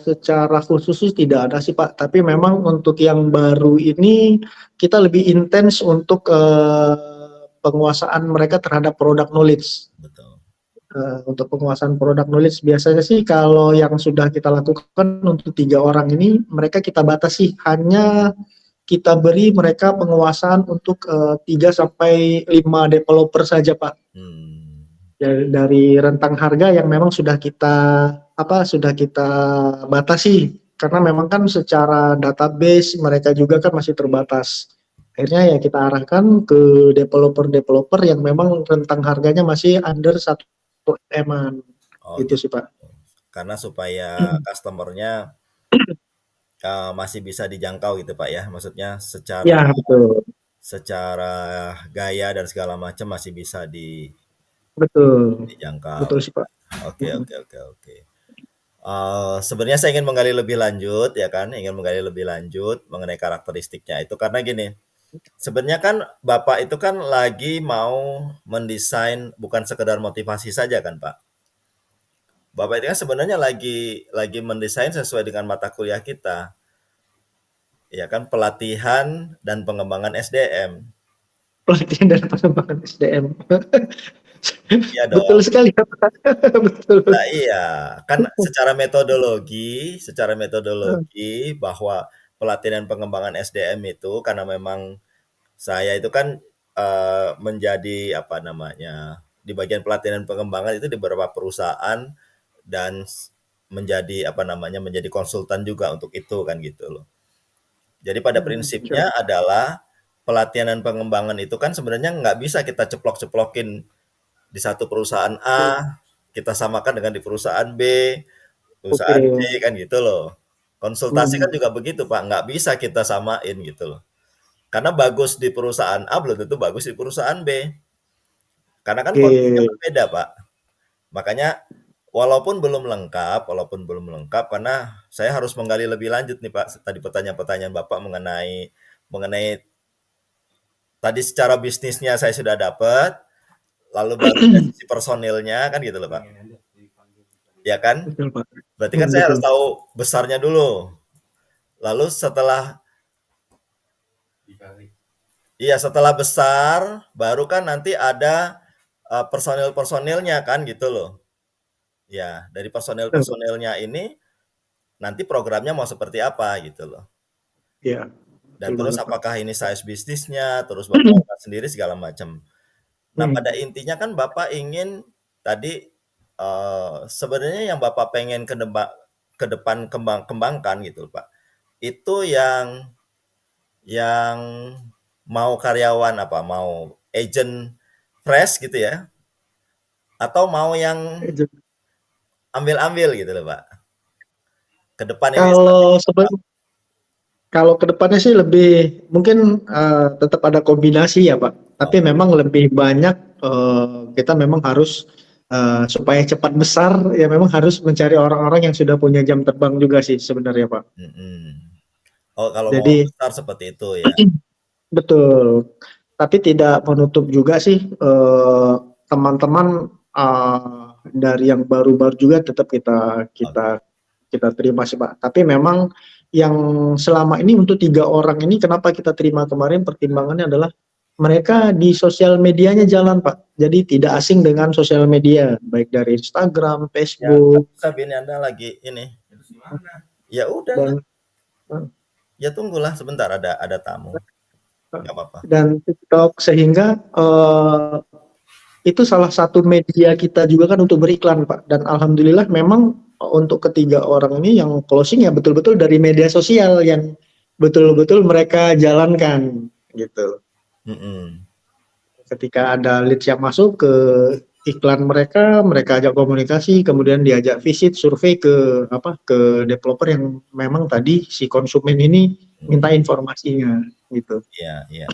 secara khusus sih tidak ada sih Pak. Tapi memang untuk yang baru ini kita lebih intens untuk penguasaan mereka terhadap product knowledge. Betul. Untuk penguasaan product knowledge biasanya sih kalau yang sudah kita lakukan untuk 3 orang ini mereka kita batasi hanya kita beri mereka penguasaan untuk 3 sampai 5 developer saja Pak. Hmm. Dari rentang harga yang memang sudah kita batasi karena memang kan secara database mereka juga kan masih terbatas. Akhirnya ya kita arahkan ke developer-developer yang memang rentang harganya masih under 1 M-an. Oh Gitu gitu. sih Pak. Karena supaya customernya masih bisa dijangkau gitu Pak ya, maksudnya secara Ya betul, secara gaya dan segala macam masih bisa betul, dijangkau. betul sih Pak. Oke, oke, oke, oke. Sebenarnya saya ingin menggali lebih lanjut ya kan, ingin menggali lebih lanjut mengenai karakteristiknya itu karena gini, sebenarnya kan Bapak itu kan lagi mau mendesain bukan sekedar motivasi saja kan Pak. Bapak itu kan sebenarnya lagi mendesain sesuai dengan mata kuliah kita, ya kan pelatihan dan pengembangan SDM. Pelatihan dan pengembangan SDM. Iya Betul dong. sekali ya Pak. Betul. Nah iya, kan secara metodologi bahwa pelatihan dan pengembangan SDM itu karena memang saya itu kan, menjadi apa namanya, di bagian pelatihan dan pengembangan itu di beberapa perusahaan dan menjadi apa namanya, menjadi konsultan juga untuk itu kan gitu loh. Jadi pada prinsipnya adalah pelatihan dan pengembangan itu kan sebenarnya nggak bisa kita ceplok-ceplokin di satu perusahaan A, kita samakan dengan di perusahaan B, Oke. perusahaan C kan gitu loh. Konsultasi kan Hmm. juga begitu Pak, nggak bisa kita samain gitu loh. Karena bagus di perusahaan A belum tentu bagus di perusahaan B. Karena kan kondisinya Oke. berbeda Pak. Makanya walaupun belum lengkap karena saya harus menggali lebih lanjut nih Pak, tadi pertanyaan-pertanyaan Bapak mengenai mengenai tadi secara bisnisnya saya sudah dapat, lalu baru dari sisi personilnya kan gitu loh Pak. Ya kan? Betul, Pak. Berarti kan saya harus Betul. tahu besarnya dulu. Lalu setelah iya setelah besar baru kan nanti ada personil-personilnya kan gitu loh. Ya, dari Betul, Pak. personil-personilnya ini nanti programnya mau seperti apa gitu loh. Iya, Dan betul terus banget, Pak. apakah ini size bisnisnya, terus Bapak lihat sendiri segala macam. Nah, pada Hmm, intinya kan Bapak ingin tadi sebenarnya yang Bapak pengen ke depan kembangkan gitu Pak. Itu yang mau karyawan apa, mau agent fresh gitu ya, atau mau yang ambil-ambil gitu loh Pak. Ke depan ini seperti Kalau apa Pak? kalau ke depannya sih lebih mungkin tetap ada kombinasi ya Pak. Tapi Oh, memang lebih banyak kita memang harus supaya cepat besar ya memang harus mencari orang-orang yang sudah punya jam terbang juga sih sebenarnya Pak. mhm. Oh, kalau mau Jadi besar seperti itu ya. betul. Tapi tidak menutup juga sih teman-teman dari yang baru-baru juga tetap kita Oke. kita kita terima sih Pak. Tapi memang yang selama ini untuk 3 orang ini kenapa kita terima kemarin pertimbangannya adalah mereka di sosial medianya jalan Pak. Jadi tidak asing dengan sosial media, baik dari Instagram, Ya, nggak Facebook, bisa Bin, Anda lagi ini. Ya udahlah, dan ya tunggulah sebentar ada tamu. Nggak apa-apa. dan TikTok sehingga itu salah satu media kita juga kan untuk beriklan Pak. Dan alhamdulillah memang untuk ketiga orang ini yang closing ya betul-betul dari media sosial yang betul-betul mereka jalankan gitu. Mhm. Ketika ada leads yang masuk ke iklan mereka, mereka ajak komunikasi, kemudian diajak visit, survei ke apa ke developer yang memang tadi si konsumen ini minta Mhm. informasinya gitu. Iya, iya.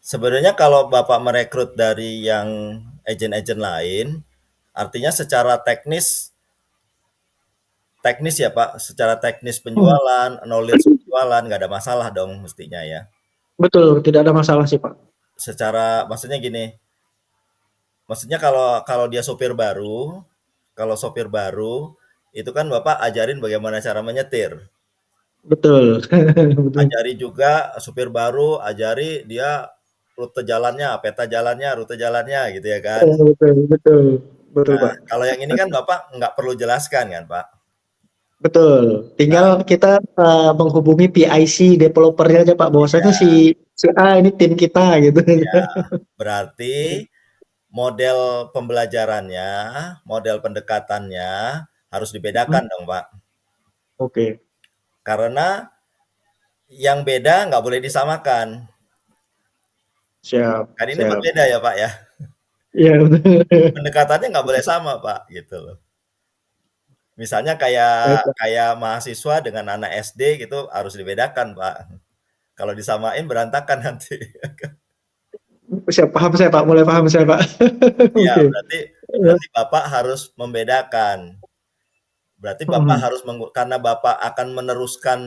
Sebenarnya kalau Bapak merekrut dari yang agen-agen lain, artinya secara teknis teknis ya Pak, secara teknis Hmm, penjualan, knowledge penjualan, nggak ada masalah dong mestinya ya. betul, tidak ada masalah sih Pak. Secara maksudnya gini, maksudnya kalau kalau dia sopir baru, kalau sopir baru, itu kan Bapak ajarin bagaimana cara menyetir. Betul, betul. Ajari juga supir baru, ajari dia rute jalannya gitu ya kan. Betul, betul, betul Nah, Pak. kalau yang ini kan Bapak nggak perlu jelaskan kan Pak. Betul, Nah, tinggal kita menghubungi PIC developernya aja Pak, bahwasanya iya, si A ini tim kita gitu. iya. Berarti model pembelajarannya, model pendekatannya harus dibedakan Hmm, dong Pak. Oke, Karena yang beda nggak boleh disamakan. siap, Kan ini siap. berbeda ya Pak ya. Iya betul. Pendekatannya nggak boleh sama Pak gitu loh. Misalnya kayak Baik, Pak. kayak mahasiswa dengan anak SD gitu harus dibedakan, Pak. Kalau disamain berantakan nanti. Siap, paham saya Pak, mulai paham saya Pak. Iya, Oke. berarti berarti Bapak harus membedakan. Berarti Bapak Hmm, harus karena Bapak akan meneruskan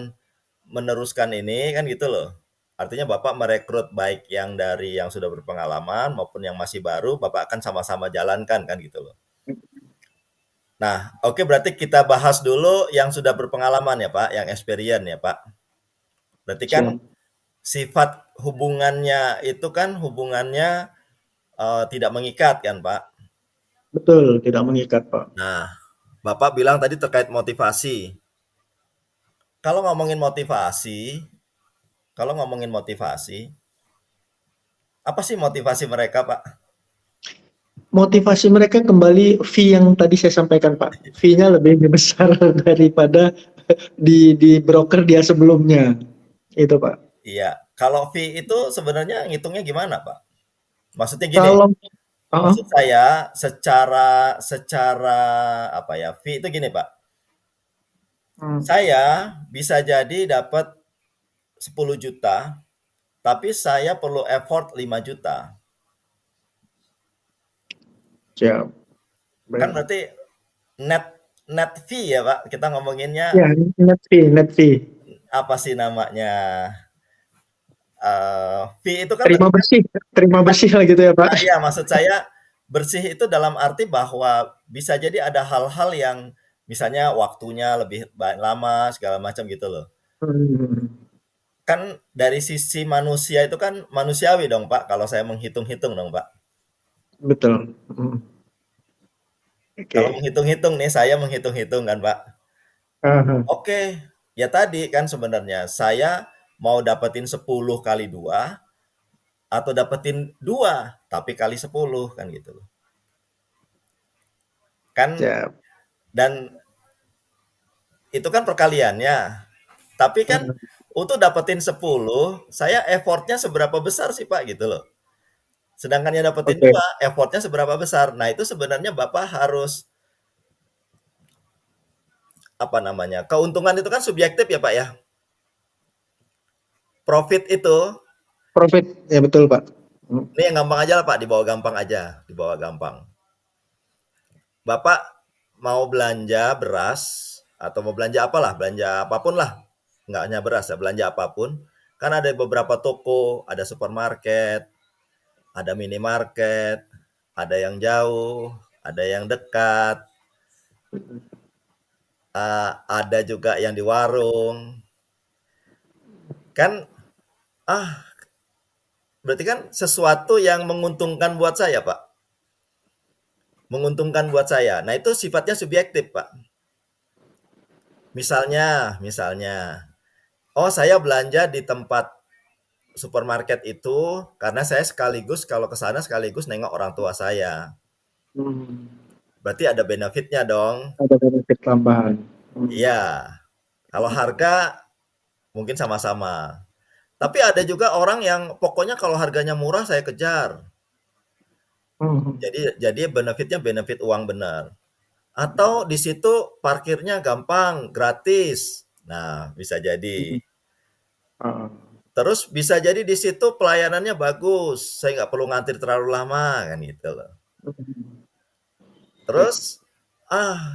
meneruskan ini kan gitu loh. Artinya Bapak merekrut baik yang dari yang sudah berpengalaman maupun yang masih baru, Bapak akan sama-sama jalankan kan gitu loh. Nah, oke berarti kita bahas dulu yang sudah berpengalaman ya Pak, yang experience ya Pak. Berarti kan siap. sifat hubungannya itu kan hubungannya tidak mengikat kan Pak. Betul, tidak mengikat Pak. Nah, Bapak bilang tadi terkait motivasi. Kalau ngomongin motivasi, kalau ngomongin motivasi, apa sih motivasi mereka Pak? Motivasi mereka kembali fee yang tadi saya sampaikan Pak. Fee-nya lebih besar daripada di broker dia sebelumnya. Itu Pak. Iya, kalau fee itu sebenarnya ngitungnya gimana Pak? Maksudnya gini, Kalau maksud saya secara secara apa ya, fee itu gini Pak. uh, Saya bisa jadi dapat 10 juta, tapi saya perlu effort 5 juta. siap. Kan Baik. berarti net net fee ya Pak, kita ngomonginnya Ya, net fee, net fee. apa sih namanya, fee itu kan Terima berarti bersih, terima kan bersih lah gitu ya Pak. iya maksud saya bersih itu dalam arti bahwa bisa jadi ada hal-hal yang misalnya waktunya lebih lama segala macam gitu loh. Hmm, Kan dari sisi manusia itu kan manusiawi dong Pak, kalau saya menghitung-hitung dong Pak. betul. Kalau Oke. menghitung-hitung nih, saya menghitung-hitung kan Pak. Aha. Oke, ya tadi kan sebenarnya saya mau dapetin 10 kali 2 atau dapetin 2 tapi kali 10 kan gitu loh. Kan Siap. dan itu kan perkaliannya. Tapi kan Hmm, untuk dapetin 10, saya effortnya seberapa besar sih Pak gitu loh. Sedangkan yang dapetin Oke. 2, effortnya seberapa besar. Nah itu sebenarnya Bapak harus apa namanya? Keuntungan itu kan subjektif ya Pak ya. Profit itu, Profit, ya betul Pak. Hmm. ini yang gampang aja lah Pak, dibawa gampang aja, dibawa gampang. Bapak mau belanja beras atau mau belanja apalah, belanja apapun lah. Nggak hanya beras ya, belanja apapun. Kan ada beberapa toko, ada supermarket, ada minimarket, ada yang jauh, ada yang dekat, ada juga yang di warung. Kan berarti kan sesuatu yang menguntungkan buat saya, Pak. Menguntungkan buat saya. Nah, itu sifatnya subjektif, Pak. Misalnya, oh saya belanja di tempat supermarket itu karena saya sekaligus kalau ke sana sekaligus nengok orang tua saya. Hmm. Berarti ada benefitnya dong. Ada benefit tambahan. Hmm. Iya. Kalau harga mungkin sama-sama. Tapi ada juga orang yang pokoknya kalau harganya murah saya kejar. Hmm. Jadi benefitnya benefit uang benar. Atau di situ parkirnya gampang, gratis. Nah, bisa jadi. Hmm. Ah. Terus bisa jadi di situ pelayanannya bagus. Saya nggak perlu ngantri terlalu lama kan gitu loh. Hmm. Oke. Terus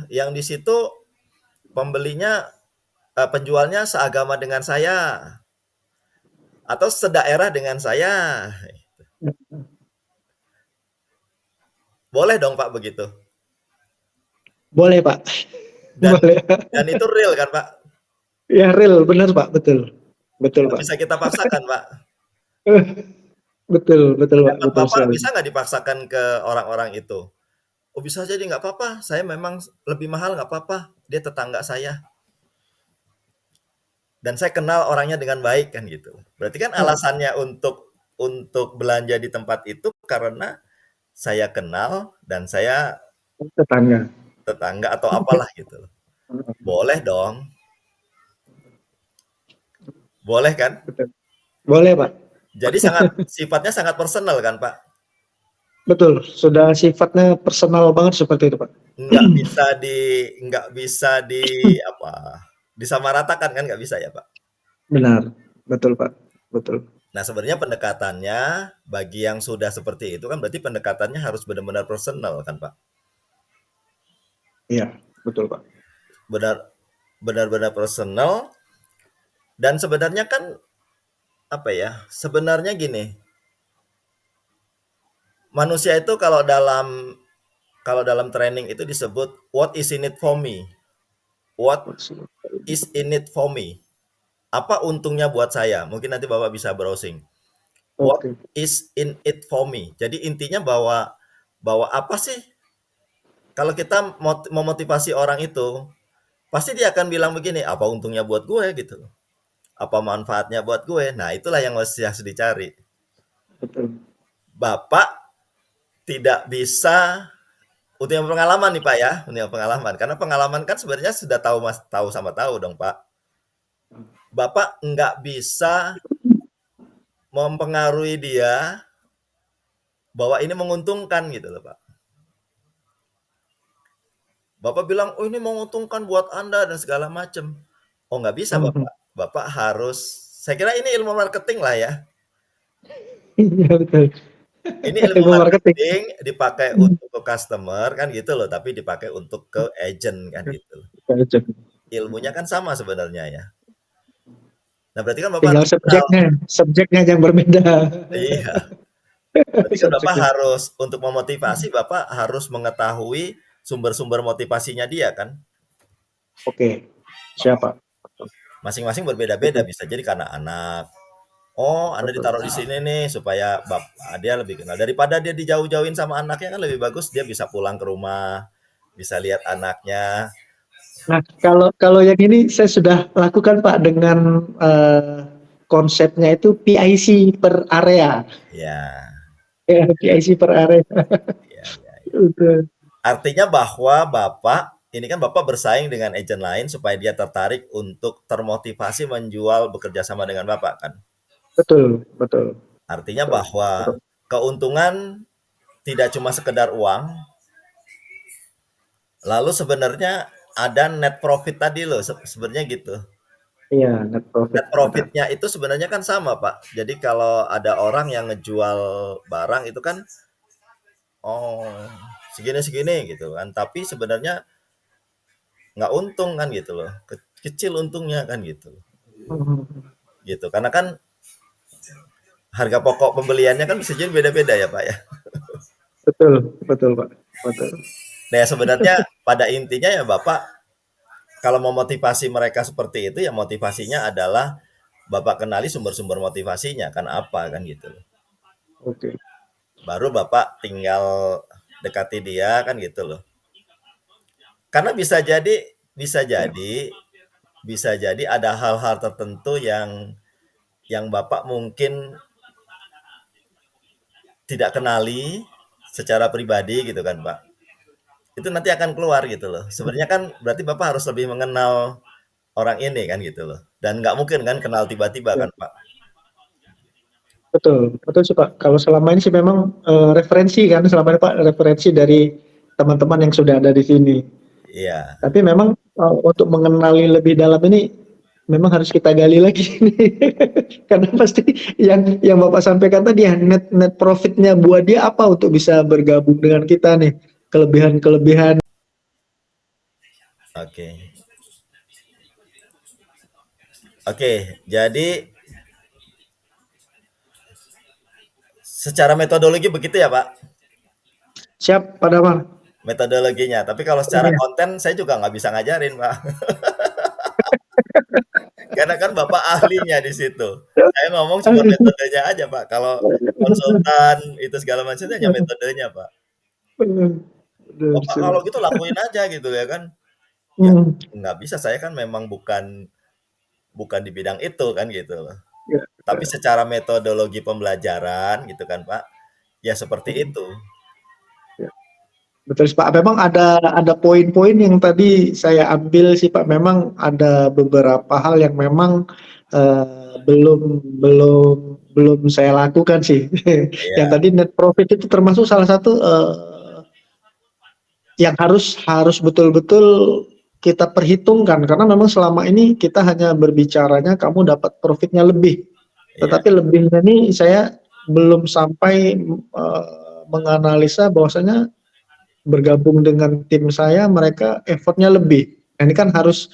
yang di situ pembelinya penjualnya seagama dengan saya atau sedaerah dengan saya. Boleh dong Pak begitu. Boleh Pak. Dan Boleh. dan itu real kan Pak? Ya real, benar Pak, betul. Betul Nggak Pak. bisa kita paksakan Pak. Betul, betul Pak, Pendapat betul Bapak sekali. bisa nggak dipaksakan ke orang-orang itu? Oh bisa jadi nggak apa-apa, saya memang lebih mahal nggak apa-apa, dia tetangga saya. Dan saya kenal orangnya dengan baik kan gitu. Berarti kan Ah, alasannya untuk belanja di tempat itu karena saya kenal dan saya tetangga. tetangga atau apalah gitu loh. Boleh dong, boleh kan? Betul. Boleh Pak. Jadi sifatnya sangat personal kan Pak? Betul, sudah sifatnya personal banget seperti itu Pak. Nggak bisa nggak bisa apa, disamaratakan kan nggak bisa ya Pak? Benar, betul Pak, betul. Nah sebenarnya pendekatannya bagi yang sudah seperti itu kan berarti pendekatannya harus benar-benar personal kan Pak? Iya, betul Pak. Benar benar-benar personal dan sebenarnya kan apa ya? Sebenarnya gini, manusia itu kalau dalam training itu disebut what is in it for me? What is in it for me? Apa untungnya buat saya? Mungkin nanti Bapak bisa browsing. What Oke, is in it for me? Jadi intinya bahwa bahwa apa sih kalau kita memotivasi orang itu, pasti dia akan bilang begini, apa untungnya buat gue gitu loh. Apa manfaatnya buat gue? Nah, itulah yang harus dicari. betul. Bapak tidak bisa untuk yang pengalaman nih Pak ya, untuk yang pengalaman. Karena pengalaman kan sebenarnya sudah tahu Mas, tahu sama tahu dong Pak. Bapak nggak bisa mempengaruhi dia bahwa ini menguntungkan gitu loh Pak. Bapak bilang, oh ini menguntungkan buat Anda dan segala macam. Oh nggak bisa Mhm. Bapak. Bapak harus, saya kira ini ilmu marketing lah ya. Iya betul. Ini ilmu Ilmu marketing. marketing dipakai Hmm. untuk ke customer kan gitu loh, tapi dipakai untuk ke agent kan gitu loh. Aja. Ilmunya kan sama sebenarnya ya. Nah, berarti kan Bapak Tinggal harus kenal. subjeknya yang berbeda. Iya, berarti kan Bapak Subjeknya. harus untuk memotivasi, Bapak harus mengetahui sumber-sumber motivasinya dia kan. Oke, siapa? Masing-masing berbeda-beda, Betul, bisa jadi karena anak. Oh, Anda betul. ditaruh di sini nih supaya dia lebih kenal. Daripada dia dijauh-jauhin sama anaknya kan lebih bagus dia bisa pulang ke rumah, bisa lihat anaknya. Nah, kalau kalau yang ini saya sudah lakukan Pak dengan konsepnya itu PIC per area. Ya, Ya, PIC per area. ya, ya, ya. Betul, Artinya bahwa Bapak ini kan Bapak bersaing dengan agent lain supaya dia tertarik untuk termotivasi menjual bekerja sama dengan Bapak kan. betul, betul, Artinya betul, bahwa betul. keuntungan tidak cuma sekedar uang, lalu sebenarnya ada net profit tadi loh, sebenarnya gitu. Iya, net profit Net ada. profitnya itu sebenarnya kan sama, Pak. Jadi kalau ada orang yang ngejual barang itu kan, oh segini-segini gitu kan. Tapi sebenarnya nggak untung kan gitu loh. Kecil untungnya kan gitu. Hmm, Gitu. Karena kan harga pokok pembeliannya kan bisa jadi beda-beda ya, Pak ya. betul, betul Pak, betul. Nah, ya sebenarnya pada intinya ya Bapak kalau mau motivasi mereka seperti itu ya motivasinya adalah Bapak kenali sumber-sumber motivasinya kan apa kan gitu loh. Oke. Baru Bapak tinggal dekati dia kan gitu loh. Karena bisa jadi ada hal-hal tertentu yang Bapak mungkin tidak kenali secara pribadi gitu kan, Pak. Itu nanti akan keluar gitu loh. Sebenarnya kan berarti Bapak harus lebih mengenal orang ini kan gitu loh. Dan nggak mungkin kan kenal tiba-tiba Ya, kan, Pak. betul, betul sih Pak. Kalau selama ini sih memang referensi kan, selama ini Pak referensi dari teman-teman yang sudah ada di sini. Iya, Tapi memang untuk mengenali lebih dalam ini memang harus kita gali lagi nih. Karena pasti yang Bapak sampaikan tadi ya net net profitnya buat dia apa untuk bisa bergabung dengan kita nih. Kelebihan-kelebihan. oke. Oke, jadi secara metodologi begitu ya, Pak? Siap pada Bang. Metodologinya. Tapi kalau secara Iya. konten saya juga nggak bisa ngajarin, Pak. Karena kan Bapak ahlinya di situ. Saya ngomong cuma metodenya aja, Pak. Kalau konsultan itu segala macam itu hanya metodenya, Pak. Benar Bapak sih, kalau Pak. gitu lakuin aja gitu ya kan. Ya Hmm, nggak bisa, saya kan memang bukan bukan di bidang itu kan gitu loh. ya, Tapi secara metodologi pembelajaran gitu kan, Pak, ya seperti itu. ya. Betul sih, Pak. Memang ada poin-poin yang tadi saya ambil sih Pak. Memang ada beberapa hal yang memang belum belum belum saya lakukan sih. Yang Iya, tadi net profit itu termasuk salah satu yang harus harus betul-betul kita perhitungkan karena memang selama ini kita hanya berbicaranya kamu dapat profitnya lebih. iya, Tetapi lebihnya ini saya belum sampai menganalisa bahwasanya bergabung dengan tim saya mereka effortnya lebih. Nah, ini kan harus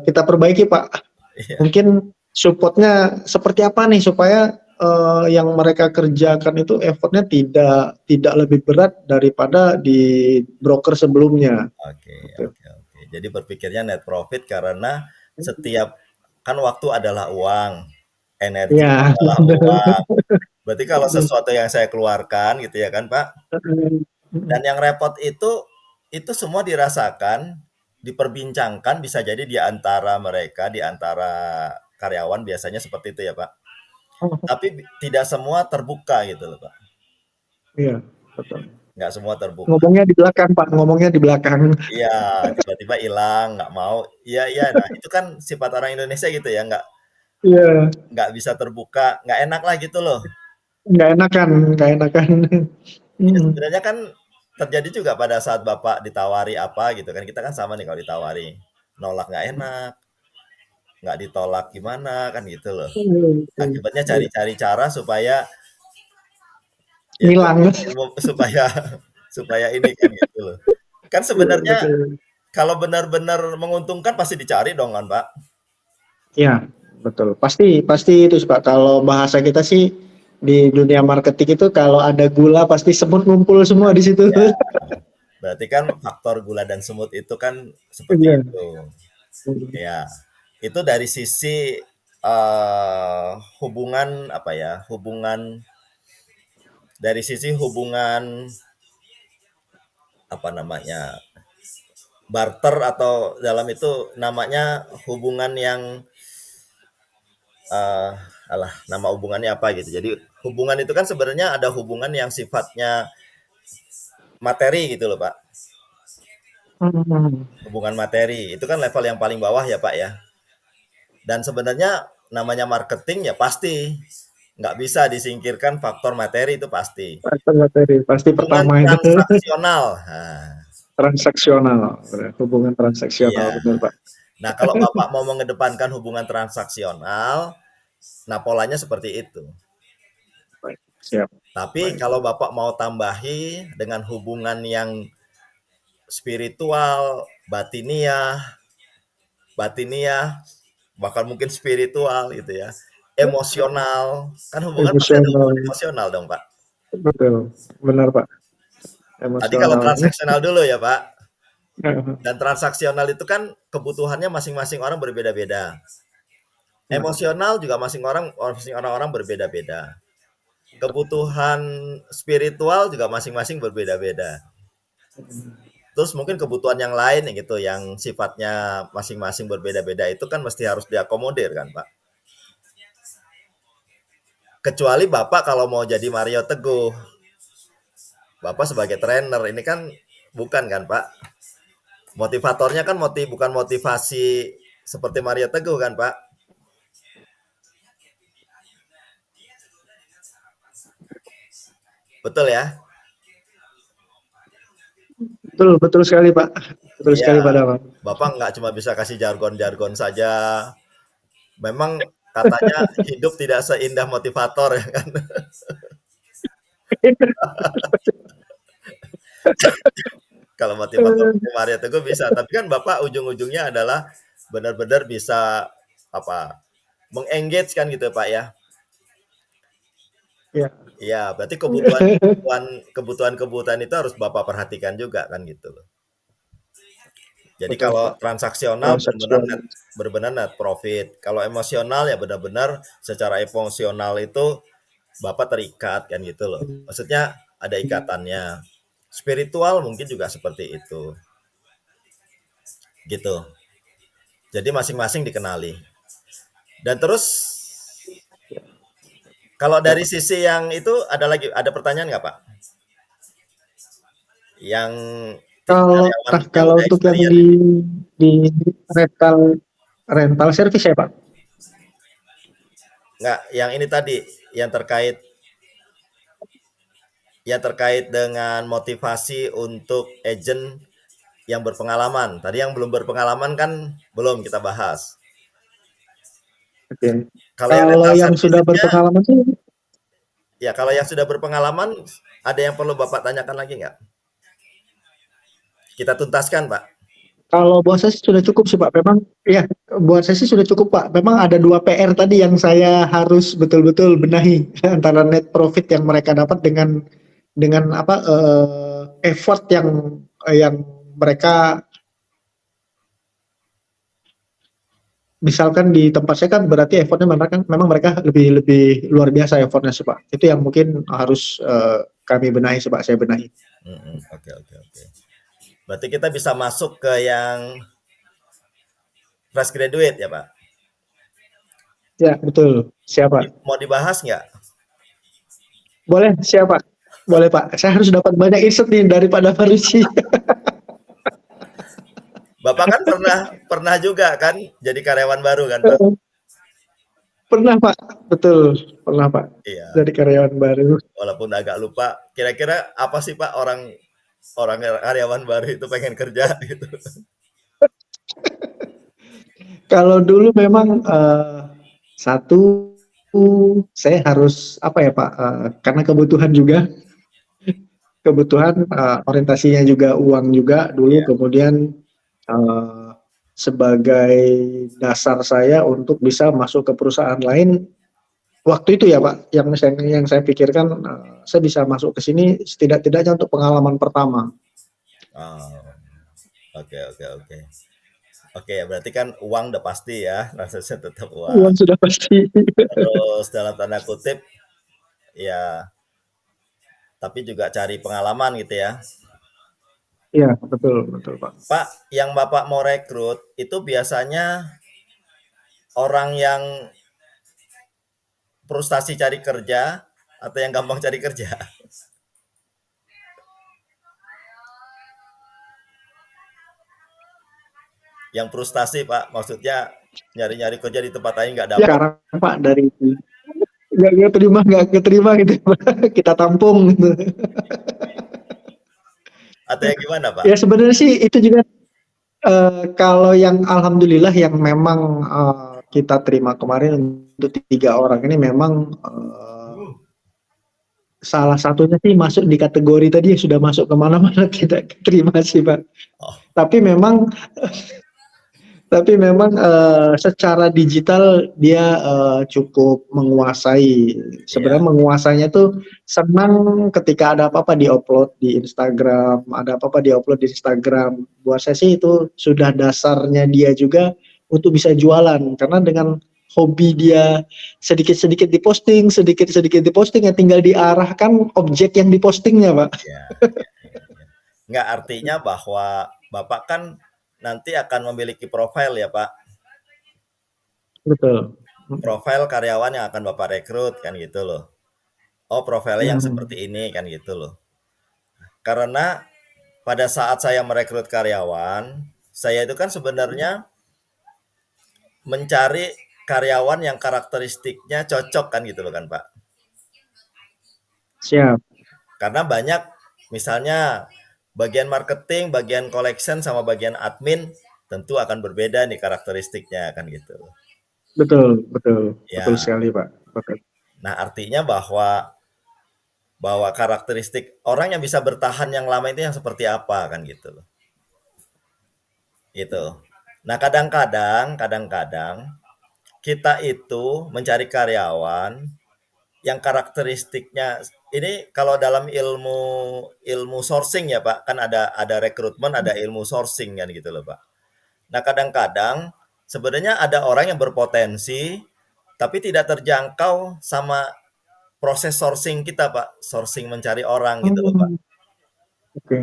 kita perbaiki Pak. iya. Mungkin supportnya seperti apa nih supaya yang mereka kerjakan itu effortnya tidak lebih berat daripada di broker sebelumnya. Oke, Gitu. oke, oke. Jadi berpikirnya net profit karena setiap kan waktu adalah uang, energi Ya, adalah uang. Berarti kalau sesuatu yang saya keluarkan gitu ya kan, Pak, dan yang repot itu semua dirasakan, diperbincangkan bisa jadi di antara mereka, di antara karyawan biasanya seperti itu ya, Pak. Tapi tidak semua terbuka gitu loh, Pak. iya, betul. Nggak semua terbuka. Ngomongnya di belakang Pak, ngomongnya di belakang. Iya, tiba-tiba hilang, nggak mau. Iya, iya. Nah, itu kan sifat orang Indonesia gitu ya, Iya, nggak bisa terbuka, nggak enak lah gitu loh. nggak enakan, nggak enakan. Ya Hmm. sebenarnya kan terjadi juga pada saat Bapak ditawari apa gitu kan, kita kan sama nih kalau ditawari. Nolak nggak enak, nggak ditolak gimana kan gitu loh. Iya, Akibatnya iya, cari-cari cara supaya Ya itu ngilang. supaya supaya ini kan gitu loh. Kan Iya, sebenarnya betul. kalau benar-benar menguntungkan pasti dicari dong kan, Pak? Iya, betul. Pasti pasti itu Pak. Kalau bahasa kita sih di dunia marketing itu kalau ada gula pasti semut ngumpul semua di situ. Ya, berarti kan faktor gula dan semut itu kan seperti Iya. itu. Ya, itu dari sisi hubungan apa ya? Hubungan apa namanya? Barter atau dalam itu namanya hubungan yang eh alah nama hubungannya apa gitu. Jadi hubungan itu kan sebenarnya ada hubungan yang sifatnya materi gitu loh, Pak. Hmm. Hubungan materi itu kan level yang paling bawah ya, Pak ya. Dan sebenarnya namanya marketing ya pasti nggak bisa disingkirkan faktor materi itu pasti. Faktor materi pasti Hubungan pertama itu transaksional. Nah, transaksional, hubungan transaksional iya. betul Pak. Nah, kalau Bapak mau mengedepankan hubungan transaksional, nah polanya seperti itu. Baik, siap. Tapi Baik. kalau Bapak mau tambahi dengan hubungan yang spiritual, batiniah, bahkan mungkin spiritual gitu ya, emosional, kan hubungan pasti ada Emosional, hubungan emosional dong, Pak. betul, benar Pak. Tadi kalau Emosional. transaksional dulu ya, Pak. Dan transaksional itu kan kebutuhannya masing-masing orang berbeda-beda. Ya, Emosional juga masing orang-orang berbeda-beda. Kebutuhan spiritual juga masing-masing berbeda-beda. Terus mungkin kebutuhan yang lain ya gitu, yang sifatnya masing-masing berbeda-beda itu kan mesti harus diakomodir kan, Pak. Kecuali Bapak kalau mau jadi Mario Teguh, Bapak sebagai trainer ini kan bukan kan, Pak. Motivatornya kan bukan motivasi seperti Mario Teguh kan, Pak. Betul ya? betul betul sekali Pak, betul Iya. sekali Pak Damang. Bapak nggak cuma bisa kasih jargon-jargon saja. Memang katanya hidup tidak seindah motivator ya kan. Kalau motivator Mario Teguh bisa, tapi kan Bapak ujung-ujungnya adalah benar-benar bisa apa mengengage kan gitu Pak ya. Ya. Iya, berarti kebutuhan itu harus Bapak perhatikan juga kan gitu loh. Jadi Betul kalau Pak. transaksional benar-benar Transaksional. net profit. Kalau emosional ya benar-benar secara emosional itu Bapak terikat kan gitu loh. Maksudnya ada ikatannya. Spiritual mungkin juga seperti itu. Gitu. Jadi masing-masing dikenali. Dan terus kalau Ya, dari Pak. sisi yang itu ada pertanyaan nggak Pak? Yang Kalau karyawan yang kalau udah untuk yang experience ini. di rental rental service ya Pak. Nggak, yang ini tadi yang terkait dengan motivasi untuk agent yang berpengalaman. Tadi yang belum berpengalaman kan belum kita bahas. Oke. Kalau yang Kalau rental yang sudah service-nya, berpengalaman sih, ya kalau yang sudah berpengalaman, ada yang perlu Bapak tanyakan lagi nggak? Kita tuntaskan, Pak. kalau buat saya sih sudah cukup sih Pak. Memang ya buat saya sih sudah cukup Pak. Memang ada 2 PR tadi yang saya harus betul-betul benahi antara net profit yang mereka dapat dengan apa effort yang mereka misalkan di tempat saya kan berarti effortnya memang mereka lebih lebih luar biasa effortnya sih Pak. Itu yang mungkin harus kami benahi sih Pak. Saya benahi. Oke, oke, oke. Berarti kita bisa masuk ke yang fresh graduate ya, Pak. Ya betul. Siapa? Mau dibahas nggak? Boleh siapa? Boleh Pak. Saya harus dapat banyak insight nih daripada Farusi. Bapak kan pernah pernah juga kan jadi karyawan baru kan, Pak? Pernah Pak, betul pernah Pak. Iya. Dari karyawan baru. Walaupun agak lupa, kira-kira apa sih Pak orang orang karyawan baru itu pengen kerja gitu? Kalau dulu memang satu saya harus apa ya Pak, karena kebutuhan juga. kebutuhan orientasinya juga uang juga dulu, Iya. kemudian sebagai dasar saya untuk bisa masuk ke perusahaan lain waktu itu ya Pak, yang saya pikirkan saya bisa masuk ke sini setidak-tidaknya untuk pengalaman pertama. Oh, oke oke oke. Oke, berarti kan uang udah pasti ya, rasanya tetap uang. Uang sudah pasti. Terus dalam tanda kutip, ya tapi juga cari pengalaman gitu ya. Iya, betul betul Pak. Pak, yang Bapak mau rekrut itu biasanya orang yang frustasi cari kerja atau yang gampang cari kerja? Yang frustasi Pak, maksudnya nyari-nyari kerja di tempat lain nggak Ya dapat sekarang Pak dari nggak keterima gitu Pak. Kita tampung gitu. atau yang gimana Pak? Ya sebenarnya sih itu juga kalau yang alhamdulillah yang memang kita terima kemarin untuk 3 orang ini memang salah satunya sih masuk di kategori tadi yang sudah masuk kemana-mana kita terima sih Pak. Oh, Tapi memang secara digital dia cukup menguasai. iya. Sebenarnya menguasainya tuh senang ketika ada apa-apa di-upload di Instagram, ada apa-apa di-upload di Instagram. Buat saya sih itu sudah dasarnya dia juga untuk bisa jualan. Karena dengan hobi dia sedikit-sedikit diposting, sedikit-sedikit diposting, ya tinggal diarahkan objek yang dipostingnya, Pak. Ya, nggak artinya bahwa Bapak kan nanti akan memiliki profil ya Pak, Betul. profil karyawan yang akan Bapak rekrut kan gitu loh. Oh profilnya yang Hmm. seperti ini kan gitu loh. Karena pada saat saya merekrut karyawan, saya itu kan sebenarnya mencari karyawan yang karakteristiknya cocok kan gitu loh kan Pak. Siap. Karena banyak misalnya bagian marketing, bagian collection sama bagian admin tentu akan berbeda nih karakteristiknya kan gitu. Betul, betul. Betul Ya, sekali, Pak. Betul. nah artinya bahwa bahwa karakteristik orang yang bisa bertahan yang lama itu yang seperti apa kan gitu loh. Gitu. Nah, kadang-kadang kita itu mencari karyawan yang karakteristiknya ini kalau dalam ilmu ilmu sourcing ya Pak, kan ada rekrutmen, ada ilmu sourcing kan gitu loh Pak. Nah, kadang-kadang sebenarnya ada orang yang berpotensi tapi tidak terjangkau sama proses sourcing kita Pak, sourcing mencari orang gitu loh Pak. Hmm, oke.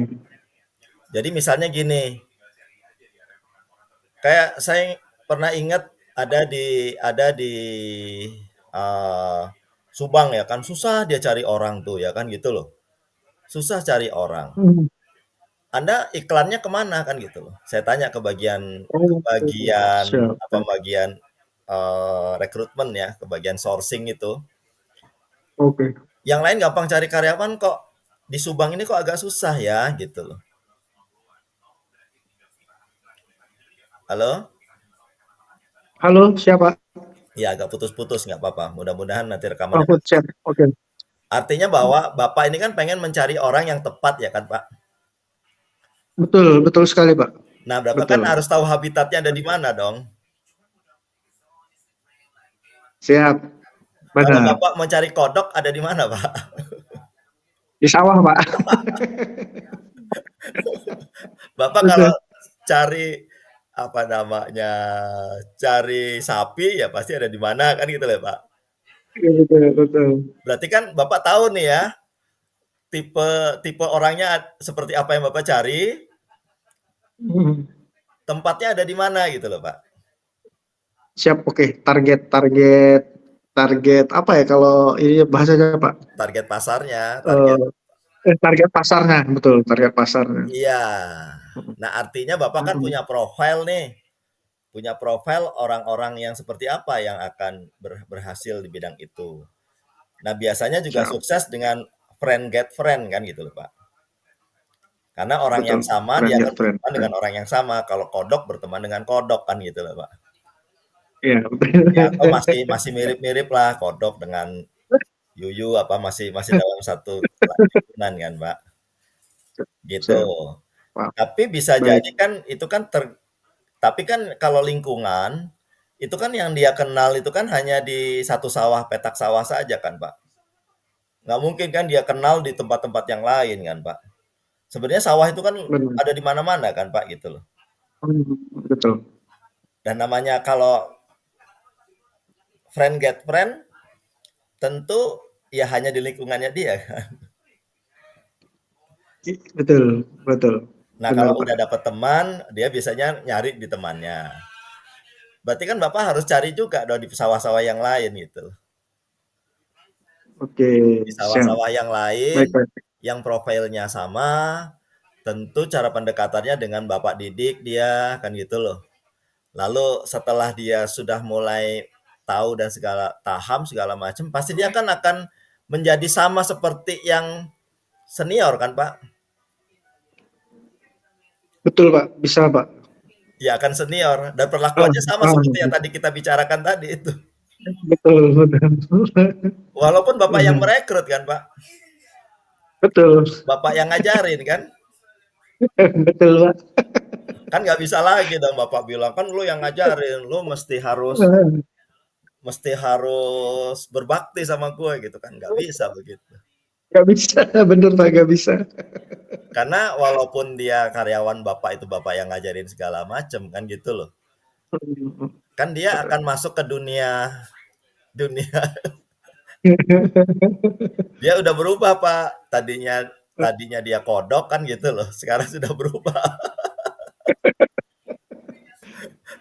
Jadi misalnya gini, kayak saya pernah ingat ada di eh, Subang ya kan susah dia cari orang tuh ya kan gitu loh. Susah cari orang. Hmm. Anda iklannya kemana kan gitu loh. Saya tanya ke Oh, bagian siap, apa siap. bagian rekrutmen ya, ke bagian sourcing itu. Oke. Yang lain gampang cari karyawan kok di Subang ini kok agak susah ya gitu loh. Halo? Halo, siapa? Ya agak putus-putus nggak apa-apa. Mudah-mudahan nanti Oh, rekamannya. food chat. Oke. Artinya bahwa Bapak ini kan pengen mencari orang yang tepat ya kan Pak. Betul, betul sekali, Pak. Nah, Bapak kan Betul. harus tahu habitatnya ada di mana dong. Siap. Kalau Benar. Bapak mencari kodok ada di mana Pak? Di sawah, Pak. Bapak kalau Betul. cari apa namanya, cari sapi ya pasti ada di mana kan gitu loh Pak. Iya, betul, betul. Berarti kan Bapak tahu nih ya, tipe tipe orangnya seperti apa yang Bapak cari, Hmm. tempatnya ada di mana gitu loh Pak. Siap. Oke. Target, target, target apa ya kalau ini bahasanya, Pak? Target pasarnya, target. Eh, target pasarnya, betul. Target pasarnya. Iya. Nah, artinya Bapak kan Hmm. punya profil nih. Punya profil orang-orang yang seperti apa yang akan berhasil di bidang itu. Nah, biasanya juga Siap. sukses dengan friend get friend kan gitu loh, Pak. Karena orang yang Betul. sama Friend dia get akan friend. berteman dengan orang yang sama. Kalau kodok berteman dengan kodok kan gitu loh, Pak. Iya, betul. Ya, atau masih masih mirip-mirip lah kodok dengan yuyu apa masih masih dalam satu lingkungan kan, Pak. gitu. Siap. Pak. Tapi bisa Baik, jadi kan itu kan tapi kan kalau lingkungan itu kan yang dia kenal itu kan hanya di satu sawah, petak sawah saja kan, Pak. Nggak mungkin kan dia kenal di tempat-tempat yang lain kan, Pak. Sebenarnya sawah itu kan benar. ada di mana-mana kan, Pak, gitu loh. Betul. Dan namanya kalau friend get friend, tentu ya hanya di lingkungannya dia kan. Betul, betul. Nah, Benar, kalau Pak. udah dapat teman, dia biasanya nyari di temannya. Berarti kan Bapak harus cari juga dong di sawah-sawah yang lain gitu. Oke, Di siap. sawah-sawah yang lain, Baik, baik. yang profilnya sama, tentu cara pendekatannya dengan Bapak didik dia, kan gitu loh. Lalu setelah dia sudah mulai tahu dan segala paham segala macam, pasti dia kan akan menjadi sama seperti yang senior kan, Pak? Betul, Pak. Bisa, Pak. Ya akan senior dan Ah, perlakuannya sama ah, seperti yang tadi kita bicarakan tadi itu. betul, betul. Walaupun Bapak yang merekrut kan, Pak? Betul. Bapak yang ngajarin kan? Betul, Pak. Kan nggak bisa lagi dong Bapak bilang, kan lu yang ngajarin, lu mesti harus berbakti sama gue gitu kan, nggak bisa begitu. Gak bisa, bener Pak, gak bisa. Karena walaupun dia karyawan Bapak itu Bapak yang ngajarin segala macem kan gitu loh. Kan dia akan masuk ke dunia dunia dia udah berubah Pak. Tadinya dia kodok kan gitu loh. Sekarang sudah berubah.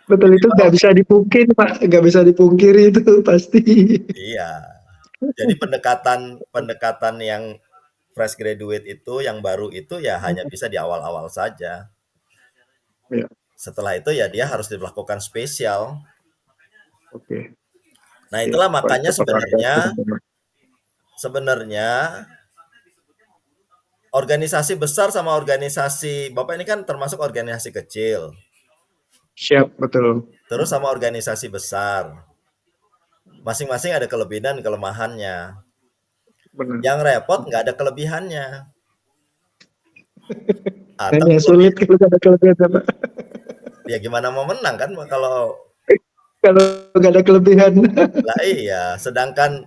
Betul, itu Minimal nggak bisa dipungkiri, Pak. Nggak bisa dipungkiri itu pasti. iya. Jadi pendekatan pendekatan yang fresh graduate itu yang baru itu ya hanya bisa di awal-awal saja. Ya, Setelah itu ya dia harus dilakukan spesial. oke. Nah, Ya, itulah baik, makanya tepat waktu. sebenarnya organisasi besar sama organisasi Bapak ini kan termasuk organisasi kecil, Siap, betul. terus sama organisasi besar. Masing-masing ada kelebihan dan kelemahannya. Benar. Yang repot nggak ada kelebihannya. Dan Atau yang kelebihan, sulit kalau nggak ada kelebihan, Pak. ya gimana mau menang kan kalau Kalau nggak ada kelebihan. lah iya, sedangkan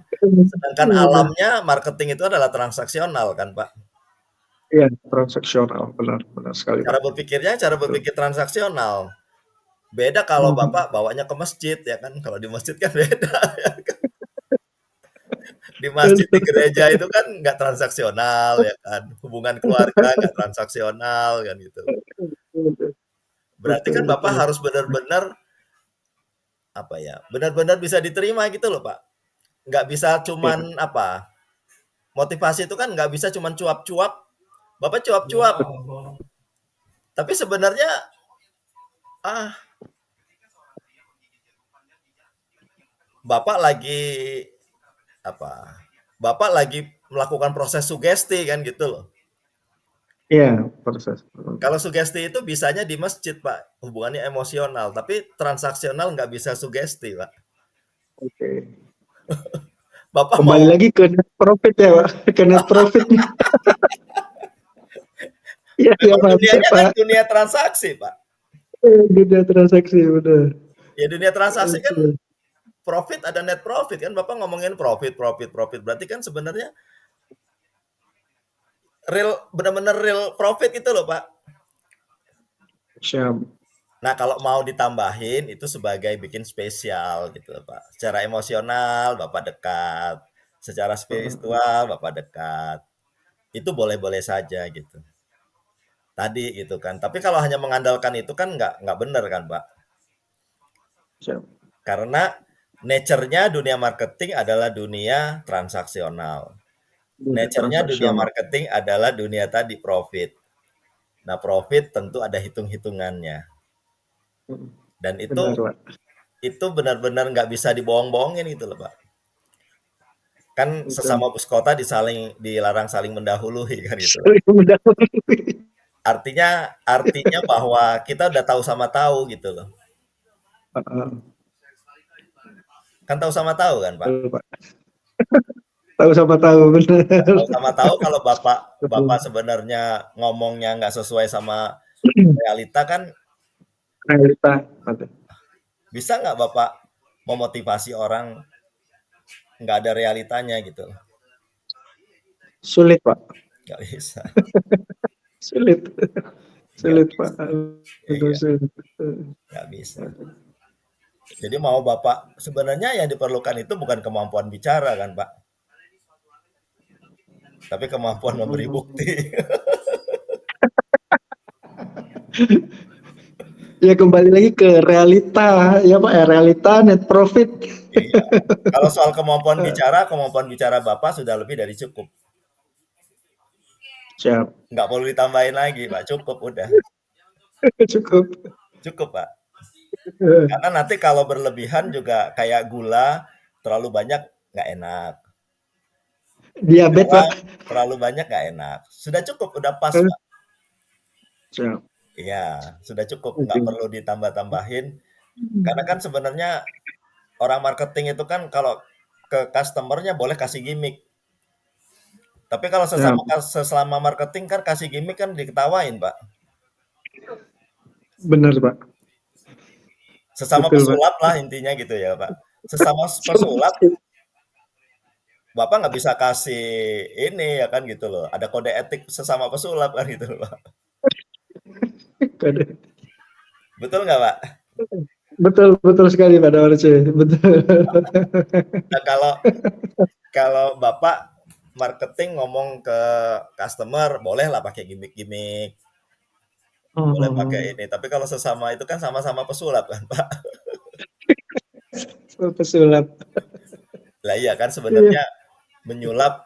alamnya marketing itu adalah transaksional kan, Pak. Iya, transaksional. Benar, benar sekali, Pak. Cara Betul. berpikir transaksional. Beda kalau Mhm. Bapak bawanya ke masjid ya kan. Kalau di masjid kan beda. Di masjid, di gereja itu kan nggak transaksional ya kan. Hubungan keluarga nggak transaksional kan gitu. Berarti Betul, kan Bapak betul. harus benar-benar apa ya, benar-benar bisa diterima gitu loh Pak. Nggak bisa Ya, cuman apa, motivasi itu kan nggak bisa cuman cuap-cuap. Bapak cuap-cuap, tapi sebenarnya ah Bapak lagi apa, Bapak lagi melakukan proses sugesti kan gitu loh. iya, proses. Kalau sugesti itu bisanya di masjid, Pak, hubungannya emosional, tapi transaksional nggak bisa sugesti, Pak. Oke. Bapak Kembali mau lagi ke net profit ya, Pak. Ke net profitnya. Iya, iya, memang Pak. Siap, dunianya kan Pak. dunia transaksi, Pak. Dunia transaksi, benar. Ya dunia transaksi kan Oke. profit ada net profit kan Bapak ngomongin profit, profit, profit. Berarti kan sebenarnya benar-benar real profit itu loh, Pak. Siap. Nah, kalau mau ditambahin itu sebagai bikin spesial gitu loh, Pak. Secara emosional Bapak dekat, secara spiritual Bapak dekat. Itu boleh-boleh saja gitu. Tadi gitu kan. Tapi kalau hanya mengandalkan itu kan nggak benar kan, Pak. Siap. Karena nature-nya dunia marketing adalah dunia transaksional. Dunia Nature-nya dunia transaksional. marketing adalah dunia tadi profit. Nah, profit tentu ada hitung-hitungannya. Dan Benar, Pak. itu benar-benar nggak bisa dibohong-bohongin gitu loh, Pak. Kan Betul. sesama bus kota dilarang saling mendahului kan gitu loh. Saling mendahului. Artinya bahwa kita udah tahu sama tahu gitu loh. Heeh. Kan tahu sama tahu kan, Pak? Betul, Pak. Tahu sama tahu, benar. Tahu sama tahu kalau Bapak Betul. sebenarnya ngomongnya nggak sesuai sama realita kan, Realita. Betul. bisa nggak Bapak memotivasi orang nggak ada realitanya gitu? Sulit, Pak. Nggak bisa, Sulit. nggak Sulit, Pak. bisa. Betul, Iya, sulit. nggak bisa. Jadi mau Bapak sebenarnya yang diperlukan itu bukan kemampuan bicara kan Pak, tapi kemampuan memberi bukti. Ya kembali lagi ke realita ya Pak ya, realita net profit. Iya. Kalau soal kemampuan bicara Bapak sudah lebih dari cukup. Siap. Nggak perlu ditambahin lagi Pak, cukup udah. Cukup. Cukup Pak. Karena nanti kalau berlebihan juga kayak gula, terlalu banyak nggak enak. Diabetes Garam Pak. terlalu banyak nggak enak. Sudah cukup, udah pas Pak. Siap. Iya, sudah cukup, nggak Oke. perlu ditambah-tambahin. Karena kan sebenarnya orang marketing itu kan kalau ke customer-nya boleh kasih gimmick. Tapi kalau Siap. selama marketing kan kasih gimmick kan diketawain, Pak. Benar Pak. Sesama Betul Pak. pesulap lah intinya gitu ya, Pak. Sesama pesulap, Bapak nggak bisa kasih ini ya kan gitu loh. Ada kode etik sesama pesulap kan gitu loh, Pak. Kode. Betul nggak, Pak? Betul, betul sekali Pak Dawarce. Betul. Nah, kalau kalau Bapak marketing ngomong ke customer, bolehlah pakai gimmick-gimmick, boleh pakai ini. Tapi kalau sesama itu kan sama-sama pesulap kan, Pak. Pesulap. Lah iya kan Iya. sebenarnya menyulap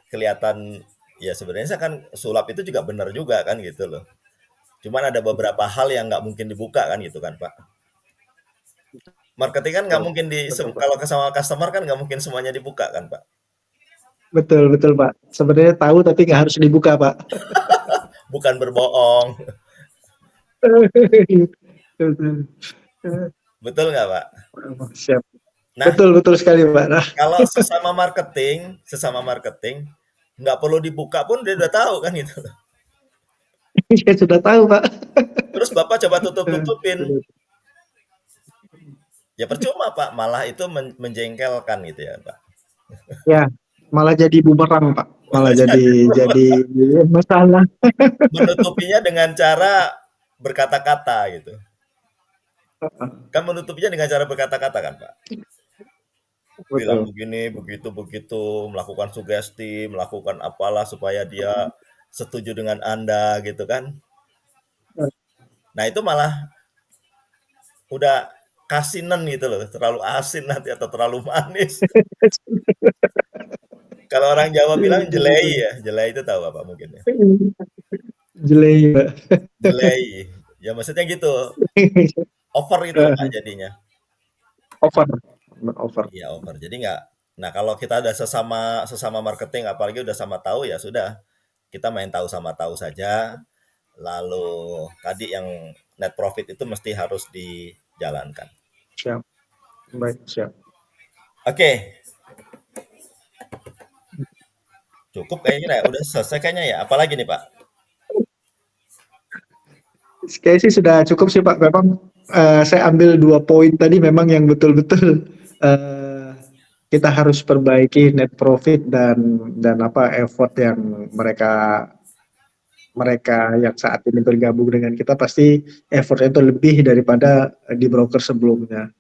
kelihatan ya sebenarnya kan sulap itu juga benar juga kan gitu loh. Cuman ada beberapa hal yang nggak mungkin dibuka kan gitu kan Pak. Marketing kan nggak Betul. mungkin Betul Pak. kalau ke sama customer kan nggak mungkin semuanya dibuka kan Pak. Betul, betul Pak. Sebenarnya tahu tapi nggak harus dibuka Pak. Bukan berbohong. Betul. Betul nggak Pak? Siap. Nah, Betul, betul sekali Pak. Nah, kalau sesama marketing nggak perlu dibuka pun dia udah tahu kan gitu. saya sudah tahu Pak. Terus Bapak coba tutup-tutupin. Ya percuma Pak, malah itu menjengkelkan gitu ya Pak. Ya, malah jadi bumerang Pak. Malah Malah jadi jadi masalah. menutupinya dengan cara berkata-kata gitu. Kan menutupinya dengan cara berkata-kata kan, Pak? Bilang Betul. begini, begitu, begitu, melakukan sugesti, melakukan apalah supaya dia setuju dengan Anda gitu kan. Nah, itu malah udah kasinan gitu loh, terlalu asin nanti atau terlalu manis. Kalau orang Jawa bilang jelei ya, jelei itu tahu apa mungkin ya? Jelek Pak. Jelei. Ya maksudnya gitu, over itu loh Pak jadinya. Over. Over. Iya over. Jadi nggak. Nah kalau kita ada sesama sesama marketing, apalagi udah sama tahu ya sudah. Kita main tahu sama tahu saja. Lalu tadi yang net profit itu mesti harus dijalankan. Siap. Baik, siap. Oke, cukup kayaknya ya. Udah selesai kayaknya ya. Apalagi nih Pak? Kayaknya sih sudah cukup sih Pak. Memang saya ambil 2 poin tadi memang yang betul-betul kita harus perbaiki net profit dan apa effort yang mereka mereka yang saat ini bergabung dengan kita pasti effortnya itu lebih daripada di broker sebelumnya.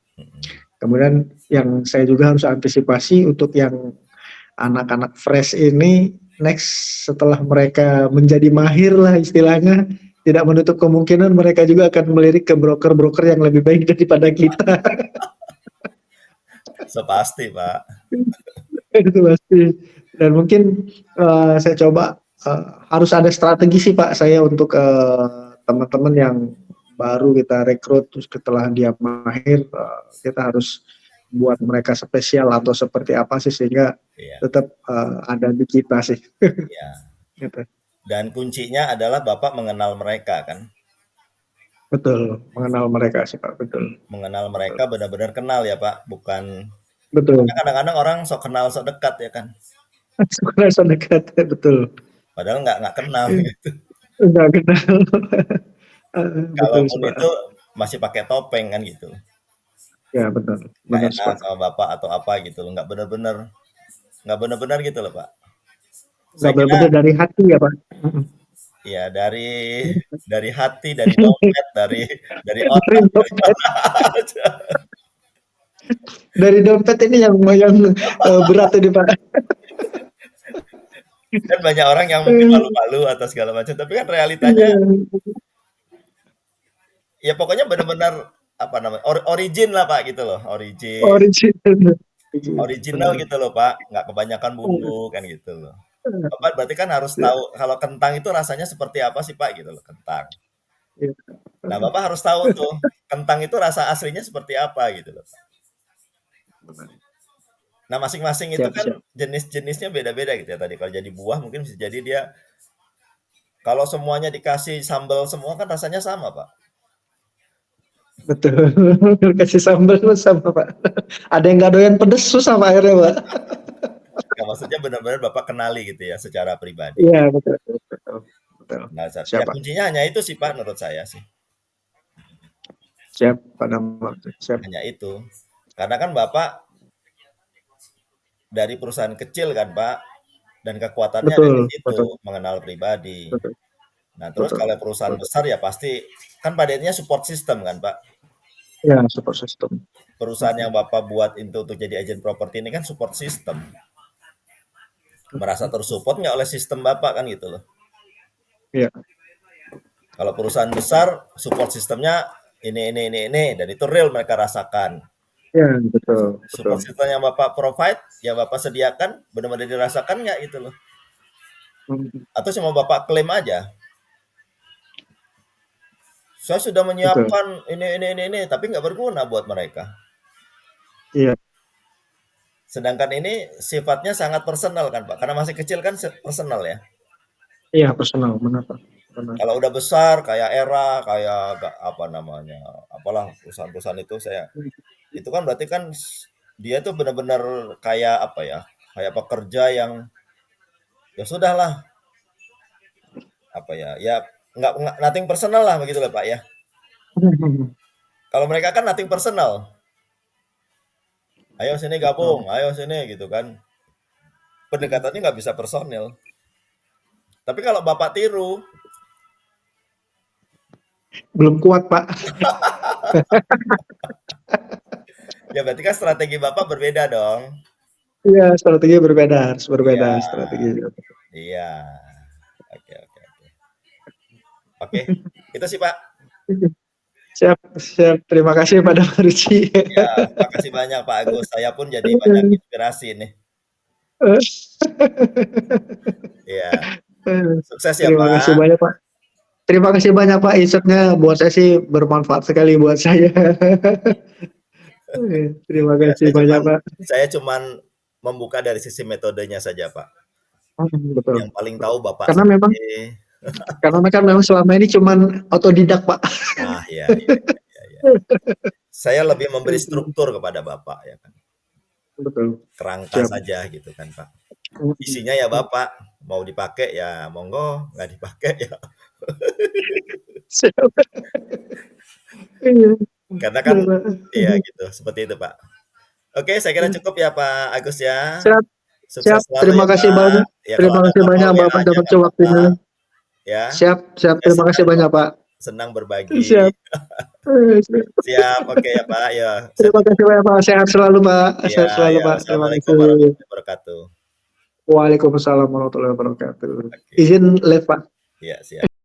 Kemudian yang saya juga harus antisipasi untuk yang anak-anak fresh ini next setelah mereka menjadi mahir lah istilahnya, tidak menutup kemungkinan mereka juga akan melirik ke broker-broker yang lebih baik daripada kita. Sepasti Pak. Itu pasti. Dan mungkin saya coba harus ada strategi sih Pak saya untuk teman-teman yang baru kita rekrut terus setelah dia mahir kita harus buat mereka spesial atau seperti apa sih sehingga Iya, tetap ada di kita sih. iya. Gitu. Dan kuncinya adalah Bapak mengenal mereka kan. Betul, mengenal mereka sih Pak, betul. Mengenal Betul. mereka benar-benar kenal ya Pak. Bukan Betul. karena kadang-kadang orang sok kenal sok dekat ya kan. sekolah so dekat, betul. Padahal nggak kenal gitu. Enggak kenal. Betul sih, Kalaupun Pak. itu masih pakai topeng kan gitu. Ya, benar. Nggak Benar sih, enak Pak. sama bapak atau apa gitu loh. Nggak bener-bener gitu loh Pak. Enggak Saya kira benar-benar dari hati ya, Pak. ya dari hati, dari dompet, dari Dari otak, dari dompet, mana aja. dari dompet ini yang berat ini, Pak. Kan banyak orang yang mungkin malu-malu atau segala macam, tapi kan realitanya Iya, ya pokoknya benar-benar apa namanya origin lah Pak gitu loh, original. original Benar. gitu loh Pak, nggak kebanyakan bumbu kan gitu loh. Bapak berarti kan harus tahu kalau kentang itu rasanya seperti apa sih Pak gitu loh, kentang. Iya. Nah Bapak harus tahu tuh kentang itu rasa aslinya seperti apa gitu loh. Nah masing-masing itu Siap, kan siap. jenis-jenisnya beda-beda gitu ya tadi. Kalau jadi buah mungkin bisa jadi dia kalau semuanya dikasih sambal semua kan rasanya sama Pak. Betul. Kasih sambal sama, Pak. Ada yang nggak doyan pedes susah, Pak, akhirnya, Pak. Ya, maksudnya benar-benar Bapak kenali gitu ya secara pribadi. Iya, betul, betul. Betul. Nah, ya Siap, Pak. kuncinya hanya itu sih Pak menurut saya sih. Siap, Pak Damar. Siap. Hanya itu. Karena kan Bapak dari perusahaan kecil kan Pak, dan kekuatannya ada di Betul, situ, betul, mengenal pribadi. betul, Nah, terus betul, kalau perusahaan betul. besar ya pasti kan pada intinya support system kan Pak. Ya, support system. Perusahaan yang Bapak buat itu untuk jadi agent properti ini kan support system. Merasa tersupport nggak oleh sistem Bapak kan gitu loh. Iya, Kalau perusahaan besar support sistemnya ini dan itu real mereka rasakan. ya, betul, betul. Support system yang Bapak provide, yang Bapak sediakan benar-benar dirasakan nggak gitu loh. Hmm, Atau cuma Bapak klaim aja. Saya sudah betul. menyiapkan ini, tapi nggak berguna buat mereka. Iya, Sedangkan ini sifatnya sangat personal kan Pak, karena masih kecil kan personal ya. iya personal, benar, Pak. Benar. Kalau udah besar kayak Era, kayak apa namanya, apalah perusahaan-perusahaan itu itu kan berarti kan dia tuh benar-benar kayak apa ya, kayak pekerja yang ya sudahlah apa ya, ya nggak nothing personal lah begitu lah Pak ya. Kalau mereka kan nothing personal, ayo sini gabung, Betul. ayo sini gitu kan. Pendekatannya nggak bisa personil. Tapi kalau Bapak tiru, Belum kuat, Pak. ya berarti kan strategi Bapak berbeda dong. Iya, strategi berbeda, harus berbeda Iya, strategi. iya. Oke, oke, oke. Oke, itu sih Pak. Siap, siap. Terima kasih pada Marici. Ya, makasih banyak Pak Agus. Saya pun jadi banyak inspirasi nih. Iya, sukses ya Terima kasih Pak. banyak, Pak. Terima kasih banyak, Pak. Insight-nya buat saya sih bermanfaat sekali buat saya. Terima Ya, kasih banyak, Pak. saya cuman membuka dari sisi metodenya saja Pak. Betul, Yang paling betul. tahu Bapak Karena memang sendiri. kan memang selama ini cuman otodidak, Pak. Ah, iya, iya, iya, iya. Saya lebih memberi struktur kepada Bapak ya kan. Betul. Kerangka Siap. saja gitu kan Pak. Isinya ya Bapak, mau dipakai ya monggo, nggak dipakai ya. Siap. Iya. Karena kan iya gitu, seperti itu Pak. Oke, saya kira cukup ya Pak Agus ya. Siap, Sukses siap. selalu Terima ya kasih Pak. banyak. Ya kalau Terima ada kasih apa-apa banyak WA Bapak aja dapat nggak apa-apa waktunya. ya. Siap, siap. Saya Terima kasih senang banyak, kok, Pak. senang berbagi. Siap. Siap, oke ya Pak. Ya, saya Terima tutup. kasih banyak, Pak. Sehat selalu, Pak. Ya, Sehat selalu, ya. Pak. Terima Assalamualaikum kasih. warahmatullahi wabarakatuh. Waalaikumsalam warahmatullahi wabarakatuh. Oke. Izin live, Pak. Ya, siap.